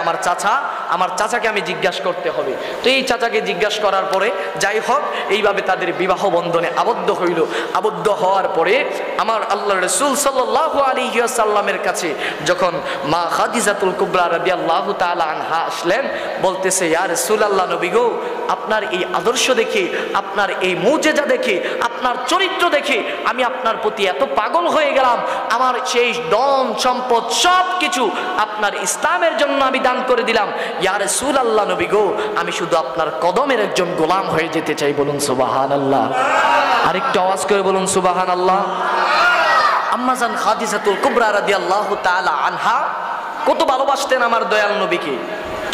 আমার চাচাকে আমি জিজ্ঞাসা করতে হবে। তো এই চাচাকে জিজ্ঞাসা করার পরে যাই হোক, এইভাবে তাদের বিবাহ বন্ধনে আবদ্ধ হইল। আবদ্ধ হওয়ার পরে আমার আল্লাহ রাসূল সাল্লাল্লাহু আলাইহি ওয়াসাল্লামের কাছে যখন মা খাদিজাতুল কুবরা রাদিয়াল্লাহু তাআলা আনহা আসলেন, বলতেছে, ইয়া রাসূলুল্লাহ, নবী গো, আপনার এই আদর্শ দেখে, আপনার এই মুজিজা দেখে, আপনার চরিত্র দেখে আমি আপনার প্রতি এত পাগল হয়ে গেলাম, আমার সেই ধন সম্পদ সবকিছু আপনার ইসলামের জন্য আমি দান করে দিলাম। ইয়া রাসূলুল্লাহ, নবী গো, আমি শুধু আপনার কদমের একজন গোলাম হয়ে যেতে চাই। বলুন সুবহানাল্লাহ। আরেকটু আওয়াজ করে বলুন সুবহানাল্লাহ। আম্মাজান খাদিজাতুল কুবরা রাদিয়াল্লাহু তাআলা আনহা কত ভালোবাসতেন আমার দয়াল নবীকে।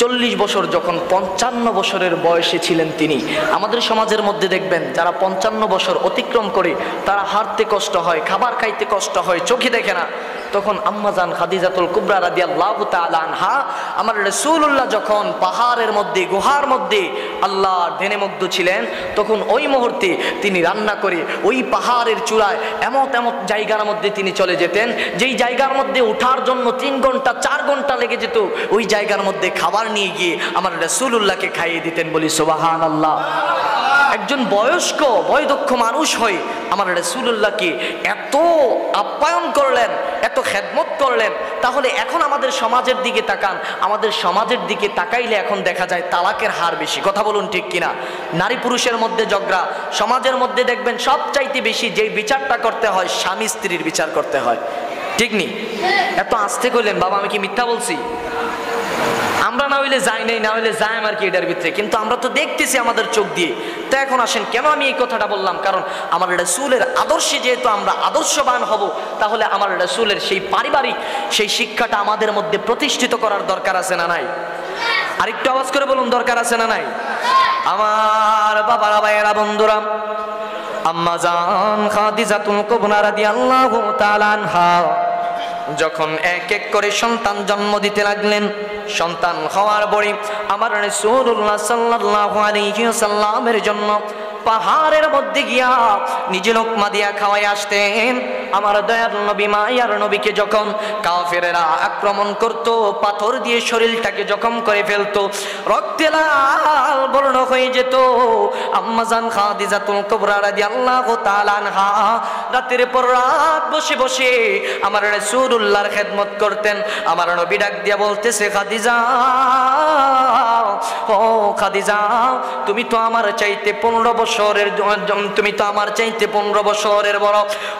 40 বছর যখন 55 বছরের বয়সে ছিলেন তিনি, আমাদের সমাজের মধ্যে দেখবেন যারা 55 বছর অতিক্রম করে, তারা হাঁটতে কষ্ট হয়, খাবার খাইতে কষ্ট হয়, চোখে দেখে না। তখন আম্মাজান খাদিজাতুল কুবরা রাদিয়াল্লাহু তাআলা আনহা, আমার রাসূলুল্লাহ যখন পাহাড়ের মধ্যে, গুহার মধ্যে আল্লাহর ধ্যানে মগ্ন ছিলেন, তখন ওই মুহূর্তে তিনি রান্না করে ওই পাহাড়ের চূড়ায় এমত জায়গার মধ্যে তিনি চলে যেতেন, যেই জায়গার মধ্যে ওঠার জন্য 3 ঘন্টা 4 ঘন্টা লেগে যেত, ওই জায়গার মধ্যে খাবার নিয়ে গিয়ে আমার রাসূলুল্লাহকে খাইয়ে দিতেন। বলি সুবহানাল্লাহ। একজন বয়স্ক বয়োদক্ষ মানুষ হয়ে আমার রাসূলুল্লাহকে এত আপ্যায়ন করলেন, এত খেদমত করলেন। তাহলে এখন আমাদের সমাজের দিকে তাকান, আমাদের সমাজের দিকে তাকাইলে এখন দেখা যায় তালাকের হার বেশি। কথা বলুন ঠিক কিনা? নারী পুরুষের মধ্যে ঝগড়া, সমাজের মধ্যে দেখবেন সবচাইতে বেশি যে বিচারটা করতে হয়, স্বামী স্ত্রীর বিচার করতে হয়। ঠিক নি? এত আস্তে কইলেন বাবা, আমি কি মিথ্যা বলছি? আমরা না হইলে যাই নাই, না হইলে যাই আর কি এটার ভিতরে, কিন্তু আমরা তো দেখতেছি আমাদের চোখ দিয়ে। তো এখন আসেন, কেন আমি এই কথাটা বললাম? কারণ আমার রাসূলের আদর্শে যেহেতু আমরা আদর্শবান হব, তাহলে আমার রাসূলের সেই পারিবারিক সেই শিক্ষাটা আমাদের মধ্যে প্রতিষ্ঠিত করার দরকার আছে না নাই? আরেকটু আওয়াজ করে বলুন, দরকার আছে না নাই? আমার বাবারা, ভাইয়েরা, বন্ধুরা, আম্মাজান খাদিজাতুল কুবরা রাদিয়াল্লাহু তাআলা আনহা যখন এক এক করে সন্তান জন্ম দিতে লাগলেন, সন্তান হওয়ার পরে আমার রাসূলুল্লাহ সাল্লাল্লাহু আলাইহি ওয়াসাল্লামের জন্য পাহাড়ের মধ্যে গিয়া নিজে লোকমা দিয়া খাওয়াই আসতেন। আমার দয়ার নবী, মায়ার নবীকে যখন কাফেরেরা আক্রমণ করত, পাথর দিয়ে শরীরটাকে জখম করে ফেলতো, রক্তে লাল বর্ণ হয়ে যেত, আম্মাজান খাদিজাতুল কুবরা রাদিয়াল্লাহু তাআলা আনহা রাতের পর রাত বসে বসে আমার রাসূলুল্লাহর খেদমত করতেন। আমার নবী ডাক দিয়া বলতেছে, খাদিজা, ও খাদিজা, তুমি তো আমার চাইতে 15 বছরের, তুমি তো আমার চাইতে 15 বছরের বড়।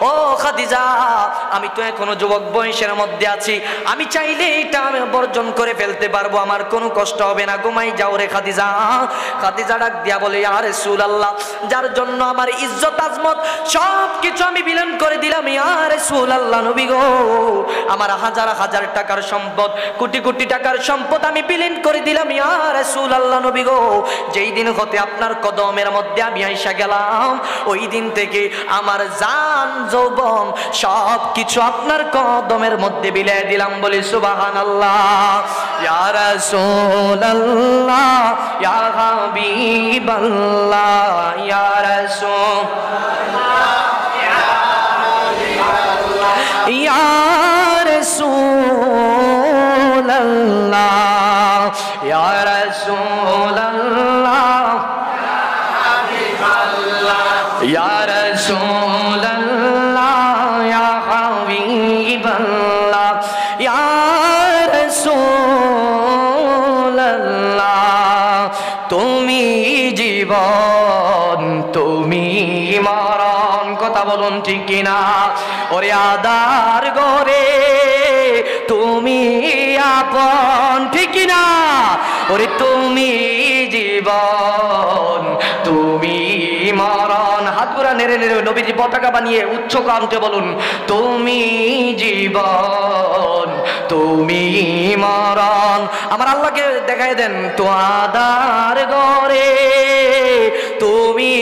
ও খাদিজা, আমি তো এখনো যুবক বয়সের মধ্যে আছি, আমি চাইলে এটা আমি বর্জন করে ফেলতে পারবো, আমার কোনো কষ্ট হবে না, ঘুমাই যাও রে খাদিজা। খাদিজা ডাক দিয়া বলে, ইয়া রাসূলুল্লাহ, যার জন্য আমার ইজ্জত আজমত সব কিছু আমি বিলীন করে দিলাম, ইয়া রাসূলুল্লাহ, নবী গো, আমার হাজার হাজার টাকার সম্পদ, কোটি কোটি টাকার সম্পদ আমি বিলীন করে দিলাম, ইয়া রাসূলুল্লাহ, আল্লাহ নবী গো, যেই দিন হতে আপনার কদমের মধ্যে আমি আইসা গেলাম, ওই দিন থেকে আমার জান যৌবন সব কিছু আপনার কদমের মধ্যে বিলিয়ে দিলাম। বলি সুবহানাল্লাহ। ইয়া রাসূলুল্লাহ ইয়া হাবিবাল্লাহ ইয়া রাসূলুল্লাহ ইয়া রাসূলুল্লাহ ইয়া রাসূলুল্লাহ ইয়া রাসূলুল্লাহ ইয়া হাবিবাল্লাহ ইয়া রাসূলুল্লাহ। তুমি জীবন তুমি মরণ, কথা বলুন ঠিক কিনা? ওরে আদার গরে তুমি আপন, ঠিক কিনা? ওরে তুমি জীবন তুমি মরণ। হাত গুড়া নেড়ে নেড়ে নবীজি পতাকা বানিয়ে উচ্চ কণ্ঠে বলুন, তুমি জীবন তুমি মরণ। আমার আল্লাহকে দেখাই দেন, তো আদার গরে তুমি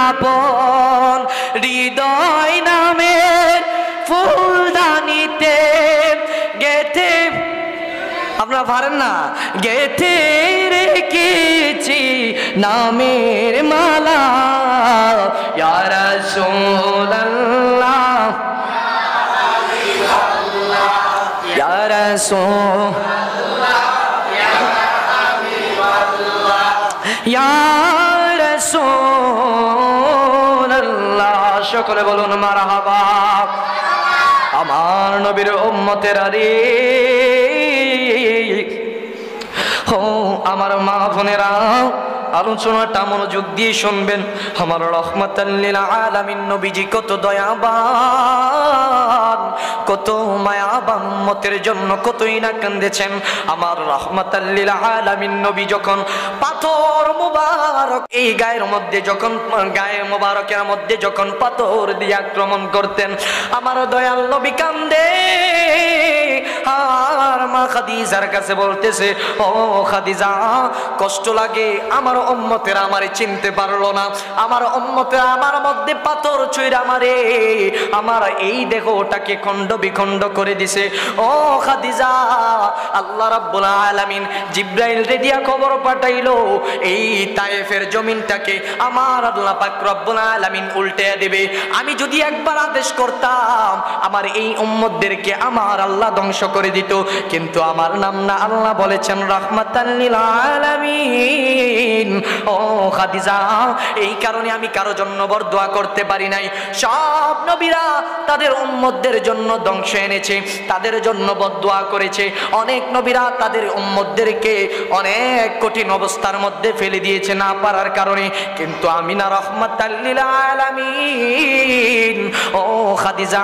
আপন, হৃদয় নামের ফুলদানিতে গেথে, আপনারা পারেন না, গেথে রেখেছি নামের মালা। ইয়া রাসূলুল্লাহ ইয়া রাসূলুল্লাহ ইয়া রাসূলুল্লাহ। সকলে বলুন মারহাবা। আমার নবীর উম্মতেরা রে, ও আমার মা বোনেরা, আলোচনাটা মনোযোগ দিয়ে শুনবেন। আমার রহমাতাল লিল আলামিন নবীজি কত দয়াবান, কত মায়াবান, উম্মতের জন্য কতই না কাঁদেছেন। আমার রহমাতাল লিল আলামিন নবী যখন পাথর মুবারক এই গায়ের মধ্যে, যখন গায়ে মুবারকের মধ্যে যখন পাথর দিয়ে আক্রমণ করতেন, আমার দয়াল নবী কান্দে। আর মা খাদিজার কাছে বলতেছে, ও খাদিজা, কষ্ট লাগে, আমার উম্মতেরা আমারে চিনতে পারলো না, আমার উম্মতেরা আমার মধ্যে পাথর ছুঁইরা মারে, আমার এই দেহটাকে খণ্ড বিখণ্ড করে দিছে। ও খাদিজা, আল্লাহ রাব্বুল আলামিন জিবরাইল রে দিয়া খবর পাঠাইলো, এই তায়েফের জমিনটাকে আমার আল্লাহ পাক রব্বুল আলামিন উল্টে দেবে। আমি যদি একবার আদেশ করতাম, আমার এই উম্মতদেরকে আমার আল্লাহ ধ্বংস করে দিত, কিন্তু আমার নাম না, আল্লাহ বলেছেন রাহমাতাল লিল আলামিন। ও খাদিজা, এই কারণে আমি কারো জন্য বরদোয়া করতে পারি নাই। সব নবীরা তাদের উম্মতদের জন্য ধ্বংস এনেছে, তাদের জন্য বরদোয়া করেছে। অনেক নবীরা তাদের উম্মতদেরকে অনেক কঠিন অবস্থার মধ্যে ফেলে দিয়েছে না পারার কারণে, কিন্তু আমি না, রাহমাতাল লিল আলামিন। ও খাদিজা,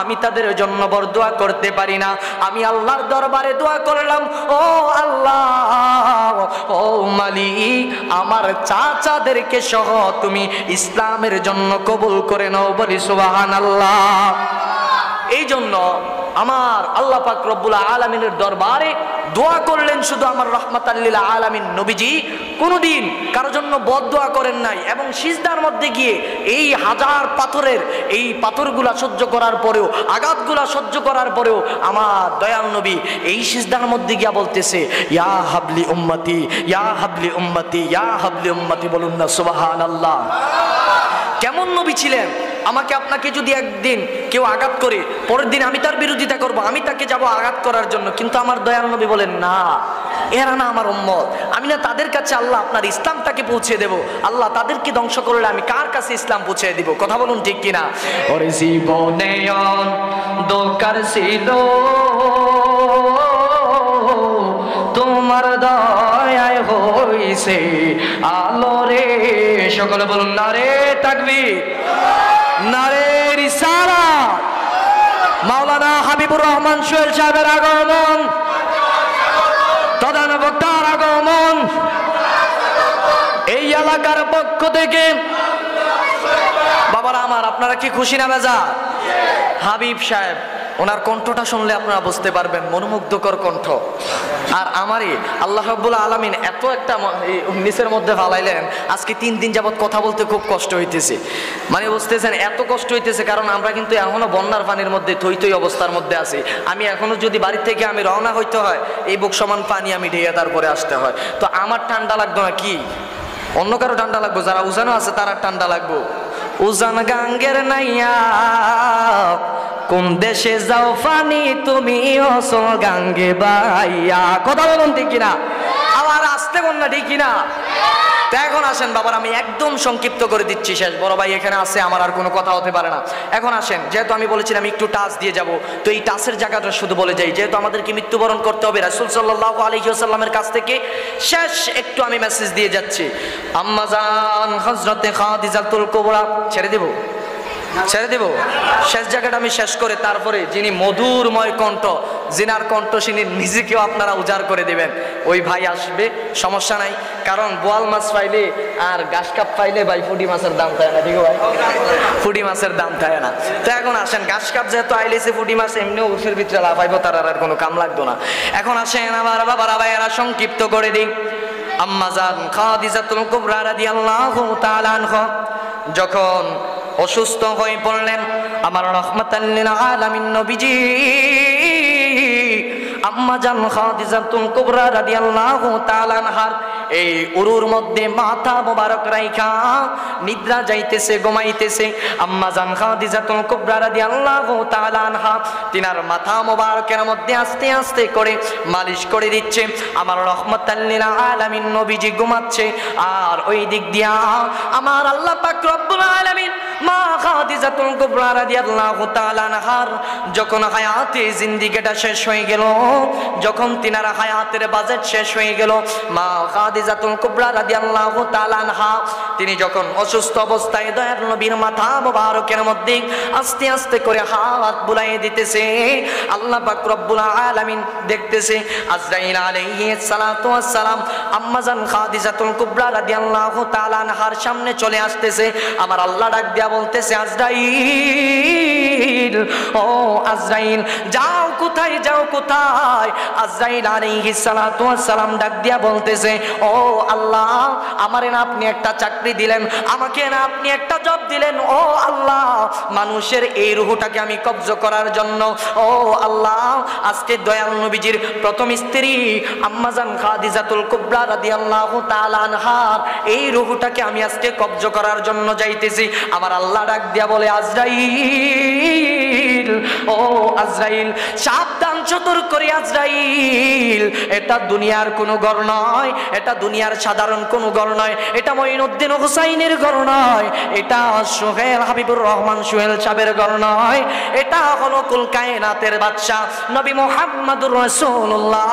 আমি তাদের জন্য বরদোয়া করতে পারি না। আমি আল্লাহর দরবারে দোয়া করলাম, ও আল্লাহ, ও মালিক, আমার চাচাদেরকে সহ তুমি ইসলামের জন্য কবুল করে নাও। বলি সুবহানাল্লাহ। এই জন্য আমার আল্লাহ পাক রব্বুল আলামিনের দরবারে দোয়া করলেন শুধু আমার রাহমাতাল লিল আলামিন নবীজি কোনোদিন কারোর জন্য বদদোয়া করেন নাই। এবং সিজদার মধ্যে গিয়ে এই হাজার পাথরের এই পাথরগুলা সহ্য করার পরেও, আঘাতগুলা সহ্য করার পরেও আমার দয়াল নবী এই সিজদার মধ্যে গিয়া বলতেছে, ইয়া হাবলি উম্মতি, ইয়া হাবলি উম্মতি, ইয়া হাবলি উম্মতি। বলুন না সুবহানাল্লাহ। কেমন নবী ছিলেন? আমাকে আপনাকে যদি একদিন কেউ আঘাত করে, পরের দিন আমি তার বিরোধিতা করব, আমি তাকে যাব আঘাত করার জন্য, কিন্তু আমার দয়াল নবী বলেন, না, এরা না আমার উম্মত, আমি না তাদের কাছে আল্লাহ আপনার ইসলামটাকে পৌঁছে দেব। আল্লাহ তাদেরকে ধ্বংস করলে আমি কার কাছে ইসলাম পৌঁছে দিব? কথা বলুন ঠিক কিনা? ওরে জীবনে দোকার ছিল তোমার দয়ায় হইছে আলো রে। সকলে বলুন নারে তাকবীর, নারে রিসালাত। মাওলানা হাবিবুর রহমান সোহেল সাহেবের আগমন, প্রধান বক্তার আগমন, এই এলাকার পক্ষ থেকে। বাবারা আমার, আপনারা কি খুশি না বেজার? হাবিব সাহেব, ওনার কণ্ঠটা শুনলে আপনারা বুঝতে পারবেন, মনোমুগ্ধকর কণ্ঠ। আর আমারই আল্লাহ রাব্বুল আলামিন এত একটা নিচের মধ্যে ফালাইলেন, আজকে 3 দিন যাবত কথা বলতে খুব কষ্ট হইতেছে। মানে বুঝতেছেন এত কষ্ট হইতেছে, কারণ আমরা কিন্তু এখনো বন্যার পানির মধ্যে থই থই অবস্থার মধ্যে আছি। আমি এখনো যদি বাড়ি থেকে আমি রওনা হইতে হয়, এই বুক সমান পানি আমি ঢেয়ে তারপরে আসতে হয়। তো আমার ঠান্ডা লাগতো না কি, অন্য কারো ঠান্ডা লাগবো? যারা উজানো আছে তারা ঠান্ডা লাগবো। উজান গাঙ্গের নাইয়া কোন দেশে যাও ফানি তুমি অসল গাঙ্গে বাইয়া। কথা বলুন ঠিক কিনা? আবার আসতে কোন না ঠিক কিনা? তো এখন আসেন বাবার, আমি একদম সংক্ষিপ্ত করে দিচ্ছি, শেষ। বড় ভাই এখানে আছে, আমার আর কোনো কথা হতে পারে না। এখন আসেন, যেহেতু আমি বলেছিলাম একটু টাচ দিয়ে যাব, তো এই টাচের জায়গাটা শুধু বলে যাই, যেহেতু আমাদেরকে মৃত্যুবরণ করতে হবে রাসূল সাল্লাল্লাহু আলাইহি ওয়াসাল্লামের কাছ থেকে, শেষ একটু আমি মেসেজ দিয়ে যাচ্ছি। আম্মা জান হযরতে খাদিজাতুল কুবরা, ছেড়ে দেব শেষ জায়গাটা আমি শেষ করে তারপরে যিনি মধুরময় কণ্ঠ, জিনার কণ্ঠ শুনে নিজেকেও আপনারা উজাড় করে দিবেন, ওই ভাই আসবে, সমস্যা নাই। কারণ বোয়াল মাছ পাইলে আর ঘাস কাপ পাইলে ভাই ফুটি মাছের দাম থাকে না, ঠিক ভাই? ফুটি মাছের দাম থাকে না। তো এখন আসেন, ঘাস কাপ যেহেতু আইলেছে, ফুটি মাছ এমনিও উঠের ভিতরে লাফাইবো, তার আর কোনো কাম লাগতো না। এখন আসেন আমার বাবারা ভাইয়েরা, সংক্ষিপ্ত করে দিই। আম্মা জান খাদিজাতুল কুবরা রাদিয়াল্লাহু তাআলা আনহা যখন অসুস্থ হয়ে পড়লেন, আমার রাহমাতাল লিল আলামিন নবীজি আম্মা জান খাদিজাতুল কুবরা রাদিয়াল্লাহু তাআলা আনহার এই উরুর মধ্যে মাথা মোবারক রাইখা নিদ্রা যাইতেছে, ঘুমাইতেছে। আম্মা জান খাদিজাতুল কুবরা রাদিয়াল্লাহু তাআলা আনহা তিনার মাথা মোবারকের মধ্যে আস্তে আস্তে করে মালিশ করে দিচ্ছে। আমার রাহমাতাল লিল আলামিন নবীজি ঘুমাচ্ছে, আর ওই দিক দিয়া আমার আল্লাহ পাক রব্বুল আলামিন মা খাদিজাতুল কুবরা রাদিয়াল্লাহু তাআলা আনহার যখন হায়াতে জিন্দেগিটা শেষ হয়ে গেল, যখন তিনার হায়াতের বাজেট শেষ হয়ে গেল, মা খাদিজাতুল কুবরা রাদিয়াল্লাহু তাআলা আনহা তিনি যখন অসুস্থ অবস্থায় দয়ার নবীর মাথা মোবারকের মধ্যে আস্তে আস্তে করে হাত বুলাইয়ে দিতেছে, আল্লাহ পাক রব্বুল আলামিন দেখতেছে। আজরাইল আলাইহিস সালাতু ওয়াস সালাম আম্মা জান খাদিজাতুল কুবরা রাদিয়াল্লাহু তাআলা আনহার সামনে চলে আসতেছে। আমার আল্লাহ ডাক দিয়া বলতেছে, আজরাইল, ও আজরাইল, যাও কোথায়, যাও কোথায়? আজরাইল আলাইহিস সালাতু ওয়াস সালাম ডাক দিয়া বলতেছে, ও আল্লাহ, আমারে না আপনি একটা চাকরি দিলেন, আমাকে না আপনি একটা জব দিলেন, ও আল্লাহ, মানুষের এই রূহটাকে আমি কবজ করার জন্য, ও আল্লাহ, আজকে দয়াল নবীজির প্রথম স্ত্রী আম্মা জান খাদিজাতুল কুবরা রাদিয়াল্লাহু তাআলা আনহার এই রূহটাকে আমি আজকে কবজ করার জন্য যাইতেছি। আমার আল্লাহ ডাক দিয়া বলে, আজরাইল, ও আজরাইল, সাবধান, সতর্ক করে আজরাইল, এটা দুনিয়ার কোনো ঘর নয়, এটা দুনিয়ার সাধারণ কোনো ঘর নয়, এটা মঈনুদ্দিন হুসাইনের ঘর নয়, এটা সোহেল হাবিবুর রহমান সোহেল সাহেবের ঘর নয়, এটা হলো কুল কায়নাতের বাদশা নবী মুহাম্মদুর রাসূলুল্লাহ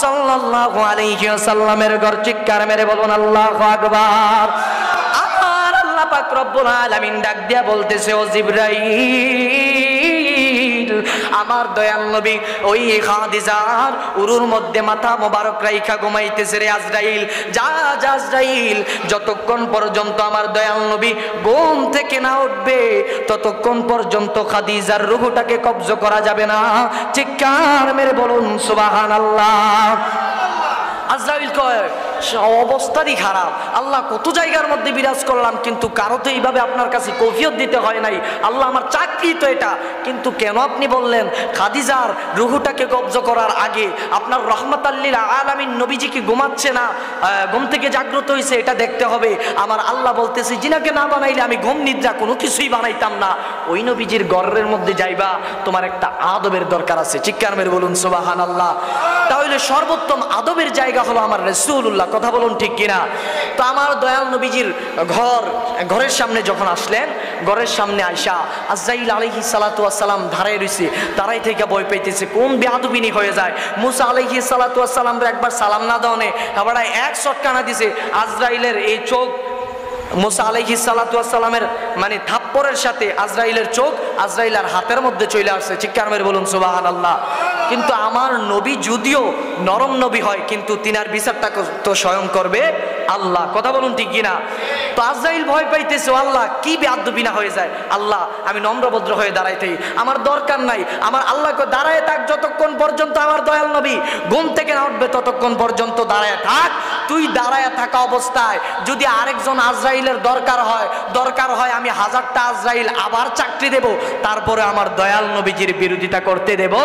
সাল্লাল্লাহু আলাইহি ওয়াসাল্লামের ঘর। চিৎকার মেরে বলুন আল্লাহু আকবার। আমার আল্লাহ পাক রব্বুল আলামিন ডাক দিয়া বলতেছে, ও জিবরাইল, আমার দয়াল নবী ওই খাদিজার উরুর মধ্যে মাথা মোবারক রাইখা ঘুমাইতেছে রে আজরাইল, যা যা আজরাইল, যতক্ষণ পর্যন্ত আমার দয়াল নবী ঘুম থেকে না উঠবে ততক্ষণ পর্যন্ত খাদিজার রূহটাকে কবজ করা যাবে না। চিৎকার মেরে বলুন সুবহানাল্লাহ। আজরাইল কয়, অবস্থারই খারাপ, আল্লাহ কত জায়গার মধ্যে বিরাজ করলাম, কিন্তু কারো তো এইভাবে আপনার কাছে কৈফিয়ত দিতে হয় নাই, আল্লাহ আমার চাকরি তো এটা, কিন্তু কেন আপনি বললেন খাদিজার রুহুটাকে কবজ করার আগে আপনার রহমাতাল লিল আলামিন নবীজি কি ঘুমাচ্ছে না, ঘুম থেকে জাগ্রত হয়েছে, এটা দেখতে হবে। আমার আল্লাহ বলতেছে, জিনাকে না বানাইলে আমি ঘুম নিদ্রা কোনো কিছুই বানাইতাম না। ওই নবীজির ঘরের মধ্যে যাইবা, তোমার একটা আদবের দরকার আছে। চিৎকার মেরে বলুন সুবহানাল্লাহ। তাহলে সর্বোত্তম আদবের জায়গা হলো আমার রাসূলুল্লাহ। কথা বলুন ঠিক কিনা? তো আমার দয়াল নবীজির ঘরের সামনে যখন আসলেন, ঘরের সামনে আয়সা আজরাইল আলাইহিস সালাতু ওয়াস সালাম দাঁড়ায় রইছে, দাঁড়াই থেকে ভয় পাইতেছে কোন বেয়াদবিনী হয়ে যায়। মুসা আলাইহিস সালাতু ওয়াস সালামরে একবার সালাম না দেওয়ানে আবার এক শটকানা দিছে, আজরাইলের এই চোখ মুসা আলাইহিস সালাতু ওয়াস সালামের মানে থাপ্পড়ের সাথে আজরাইলের চোখ আজরাইলের হাতের মধ্যে চলে আসছে। চিৎকার মেরে বলুন সুবহানাল্লাহ। কিন্তু আমার নবী যদিও নরম নবী হয়, কিন্তু তিনার বিচারটা তো স্বয়ং করবে আল্লাহ। কথা বলুন ঠিক কিনা? তো আজরাইল ভয় পাইতেছে, আল্লাহ কি বেয়াদবি না হয়ে যায়। আল্লাহ আমি নম্রভদ্র হয়ে দাঁড়াইতেই, আমার দরকার নাই, আমার আল্লাহকে দাঁড়ায় থাক যতক্ষণ পর্যন্ত আমার দয়াল নবী ঘুম থেকে না উঠবে ততক্ষণ পর্যন্ত দাঁড়ায় থাক। তুই দাঁড়ায় থাকা অবস্থায় যদি আরেকজন আজরাইলের দরকার হয় আমি 1000টা আজরাইল আবার চাকরি দেব, তারপরে আমার দয়াল নবীজির বিরোধিতা করতে দেব।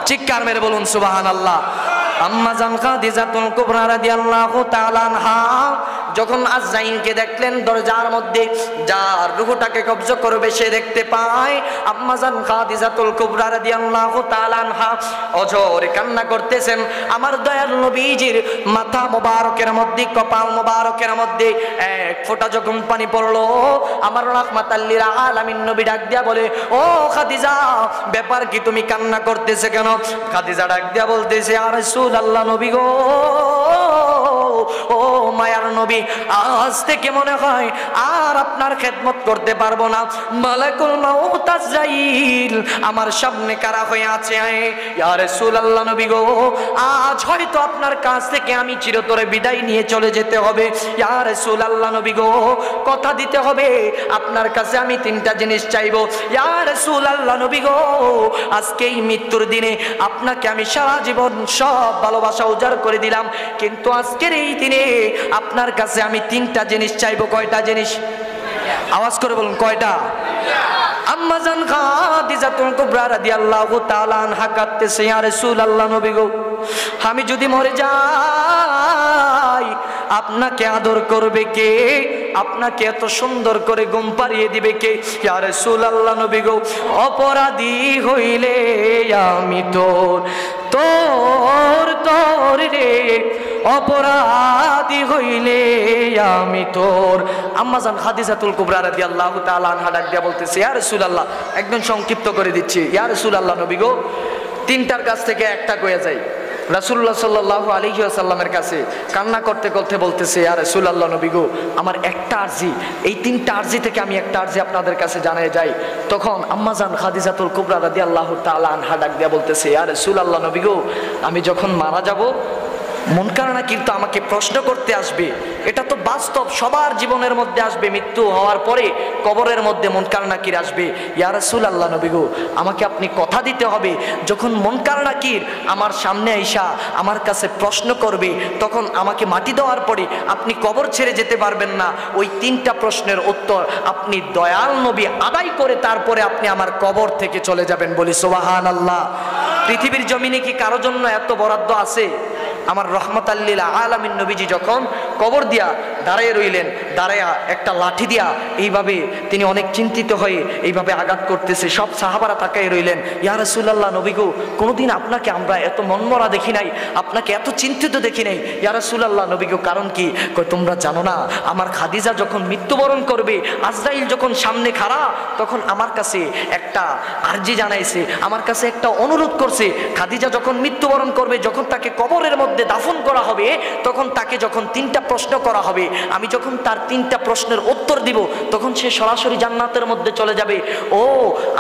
চিৎকার মেরে বলুন সুবহানাল্লাহ। আম্মা জান খাদিজাতুল কুবরা রাদিয়াল্লাহু তাআলা আনহা যখন আজরাইলকে দেখলেন দরজার মধ্যে, যার রূহটাকে কবজ করবে সে দেখতে পায় আম্মা জান খাদিজাতুল কুবরা রাদিয়াল্লাহু তাআলা আনহা অঝরে কান্না করতেছেন। আমার দয়াল নবীজির মাথা মোবারকের মধ্যে, কপাল মোবারকের মধ্যে এক ফোঁটা যখন পানি পড়লো, আমার রাহমাতাল লিল আলামিন নবী ডাক দিয়া বলে, ও খাদিজা ব্যাপার কি, তুমি কান্না করতেছে কেন? খাদিজা ডাক দিয়া বলতেছে, ইয়া রাসূলুল্লাহ নবী গো, ও মায়ার নবী, আজ থেকে মনে হয় আর আপনার খেদমত করতে পারবো না। মালাকুল মাউত আজরাইল আমার সামনে কারা হয়ে আছে। ইয়া রাসূলুল্লাহ নবী গো, আজ হয়তো আপনার কাছ থেকে আমি চিরতরে বিদায় নিয়ে চলে যেতে হবে। ইয়া রাসূলুল্লাহ নবী গো, কথা দিতে হবে আপনার কাছে আমি 3টা জিনিস চাইবো। ইয়া রাসূলুল্লাহ নবী গো, আজকে এই মৃত্যুর দিনে আপনাকে আমি সারা জীবন সব ভালোবাসা উজাড় করে দিলাম, কিন্তু আজকের এই দিনে আপনার কাছে আমি 3টা জিনিস চাইবো। কয়টা জিনিস? আওয়াজ করে বলুন কয়টা? আম্মা জান খাদিজাতুল কুবরা রাদিয়াল্লাহু তাআলা আনহা কাঁদতেছে, ইয়া রাসূলুল্লাহ নবী গো, আমি যদি মরে যাই আপনাকে আদর করবে কে? আপনাকে এত সুন্দর করে ঘুম পাড়িয়ে দিবে কে? ইয়া রাসূলুল্লাহ নবী গো, অপরাধী হইলে আমি তোর রে, অপরাধী হইলে আমি তোর। আম্মা জান খাদিজাতুল কুবরা রাদিয়াল্লাহু তাআলা আনহা ডাক দিয়া বলতেছে, ইয়া রাসূলুল্লাহ, একদম সংক্ষিপ্ত করে দিচ্ছি, ইয়া রাসূলুল্লাহ নবী গো, 3টার কাছ থেকে একটা কয়ে যাই। রাসূলুল্লাহ সাল্লাল্লাহু আলাইহি ওয়াসাল্লামের কাছে কান্না করতে করতে বলতেছে, ইয়া রাসূলুল্লাহ নবী গো, আমার একটা আরজি, এই 3টা আরজি থেকে আমি একটা আরজি আপনাদের কাছে জানাই যাই। তখন আম্মা জান খাদিজাতুল কুবরা রাদিয়াল্লাহু তাআলা আনহা ডাক দিয়া বলতেছে, ইয়া রাসূলুল্লাহ নবী গো, আমি যখন মারা যাব মুনকার নাকির তো আমাকে প্রশ্ন করতে আসবে, এটা তো বাস্তব, সবার জীবনের মধ্যে আসবে। মৃত্যু হওয়ার পরে কবরের মধ্যে মুনকার নাকির আসবে। ইয়া রাসূলুল্লাহ নবী গো, আমাকে আপনি কথা দিতে হবে, যখন মুনকার নাকির আমার সামনে আইসা আমার কাছে প্রশ্ন করবে, তখন আমাকে মাটি দেওয়ার পরে আপনি কবর ছেড়ে যেতে পারবেন না। ওই 3টা প্রশ্নের উত্তর আপনি দয়াল নবী আদায় করে তারপরে আপনি আমার কবর থেকে চলে যাবেন। বলি সুবহানাল্লাহ। পৃথিবীর জমিনে কি কারো জন্য এত বরাদ্দ আছে? আমার রহমতাল লিল আলামিন নবীজি যখন কবর দিয়া দাঁড়ায় রইলেন, দাঁড়ায়া একটা লাঠি দিয়া এইভাবে তিনি অনেক চিন্তিত হয়ে এইভাবে আঘাত করতেছে, সব সাহাবারা তাকায় রইলেন। ইয়া রাসূলুল্লাহ নবী গো, কোনোদিন আপনাকে আমরা এত মনমরা দেখি নাই, আপনাকে এত চিন্তিত দেখি নাই। ইয়া রাসূলুল্লাহ নবী গো, কারণ কি? কয় তোমরা জানো না, আমার খাদিজা যখন মৃত্যুবরণ করবে, আজরাইল যখন সামনে খাড়া, তখন আমার কাছে একটা আরজি জানাইছে, আমার কাছে একটা অনুরোধ করছে, খাদিজা যখন মৃত্যুবরণ করবে, যখন তাকে কবরের মধ্যে দাফন করা হবে, তখন তাকে যখন 3টা প্রশ্ন করা হবে, আমি যখন তার 3টা প্রশ্নের উত্তর দিব, তখন সে সরাসরি জান্নাতের মধ্যে চলে যাবে। ও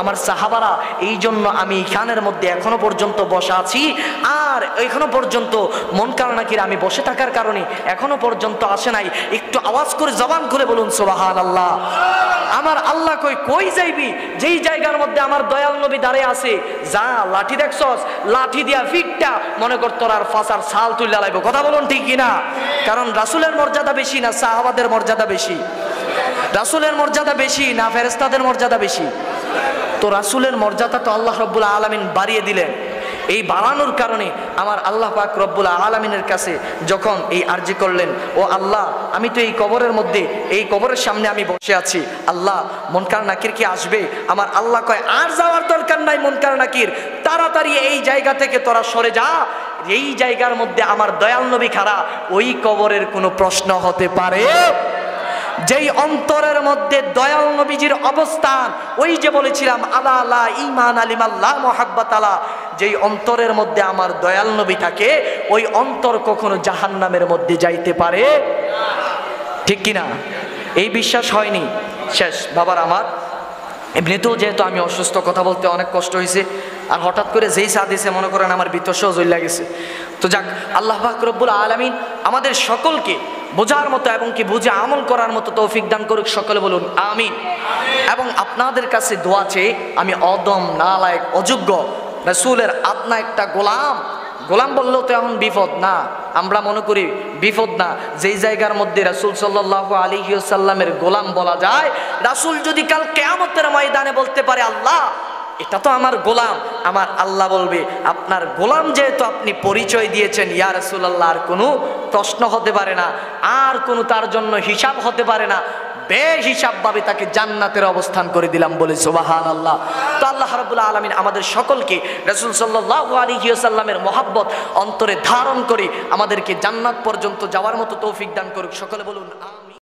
আমার সাহাবারা, এই জন্য আমি এখানের মধ্যে এখনো পর্যন্ত বসা আছি, আর এখনো পর্যন্ত মুনকার নাকির আমি বসে থাকার কারণে এখনো পর্যন্ত আসে নাই। একটু আওয়াজ করে জবান খুলে বলুন সুবহানাল্লাহ। আমার আল্লাহ কই যাইবি? যেই জায়গার মধ্যে আমার দয়াল নবী দাঁড়িয়ে আছে, যা লাঠি দেখছস, লাঠি দিয়া ফিটটা মনে কর তোর আর ফাঁসার ছাল তুলে লাইব। কথা বলুন ঠিক কিনা? কারণ রাসূলের মর্যাদা বেশি না সাহাবাদের মর্যাদা বেশি? রাসূলের মর্যাদা বেশি না ফেরেশতাদের মর্যাদা বেশি? তো রাসূলের মর্যাদা তো আল্লাহ রাব্বুল আলামিন বাড়িয়ে দিলেন। এই বাড়ানোর কারণে আমার আল্লাহ পাক রব্বুল আলামিনের কাছে যখন এই আরজি করলেন, ও আল্লাহ, আমি তো এই কবরের মধ্যে, এই কবরের সামনে আমি বসে আছি, আল্লাহ মুনকার নাকির কি আসবে? আমার আল্লাহ কয়, আর যাওয়ার দরকার নাই মুনকার নাকির, তাড়াতাড়ি এই জায়গা থেকে তোরা সরে যা, এই জায়গার মধ্যে আমার দয়াল নবী খাড়া, ওই কবরের কোনো প্রশ্ন হতে পারে? যেই অন্তরের মধ্যে দয়াল নবীজির অবস্থান, ওই যে বলেছিলাম আলা লা ঈমান আলিমাল্লাহ মুহাব্বাত আলা, যেই অন্তরের মধ্যে আমার দয়াল নবী থাকে, ওই অন্তর কখনো জাহান্নামের মধ্যে যাইতে পারে? ঠিক কিনা? এই বিশ্বাস হয়নি, শেষ। বাবার আমার এমনিতেও যেহেতু আমি অসুস্থ, কথা বলতে অনেক কষ্ট হয়েছে, আর হঠাৎ করে যেই চা দিছে মনে করেন আমার ভিতর সহজ গেছে। তো যাক, আল্লাহ পাক রব্বুল আলামিন আমাদের সকলকে বোঝার মতো এবং কি বুঝে আমল করার মতো তৌফিক দান করুক, সকলে বলুন আমিন। এবং আপনাদের কাছে দোয়া চেয়ে, আমি অদম, নালায়েক, অযোগ্য, রাসূলের আপনা একটা গোলাম বললেও তো এখন বিপদ না, আমরা মনে করি বিপদ না। যেই জায়গার মধ্যে রাসূল সাল্লাল্লাহু আলাইহি ওয়াসাল্লামের গোলাম বলা যায়, রাসূল যদি কাল কিয়ামতের ময়দানে বলতে পারে আল্লাহ এটা তো আমার গোলাম, আমার আল্লাহ বলবে আপনার গোলাম যেহেতু আপনি পরিচয় দিয়েছেন ইয়া রাসূলুল্লাহ, আর কোনো প্রশ্ন হতে পারে না, আর কোনো তার জন্য হিসাব হতে পারে না, বেহিসাবভাবে তাকে জান্নাতের অবস্থান করে দিলাম, বলে সুবহানাল্লাহ। তো আল্লাহ রাব্বুল আলামিন আমাদের সকলকে রাসূল সাল্লাল্লাহু আলাইহি ওয়াসাল্লামের মহব্বত অন্তরে ধারণ করে আমাদেরকে জান্নাত পর্যন্ত যাওয়ার মতো তৌফিক দান করুক, সকলে বলুন আমিন।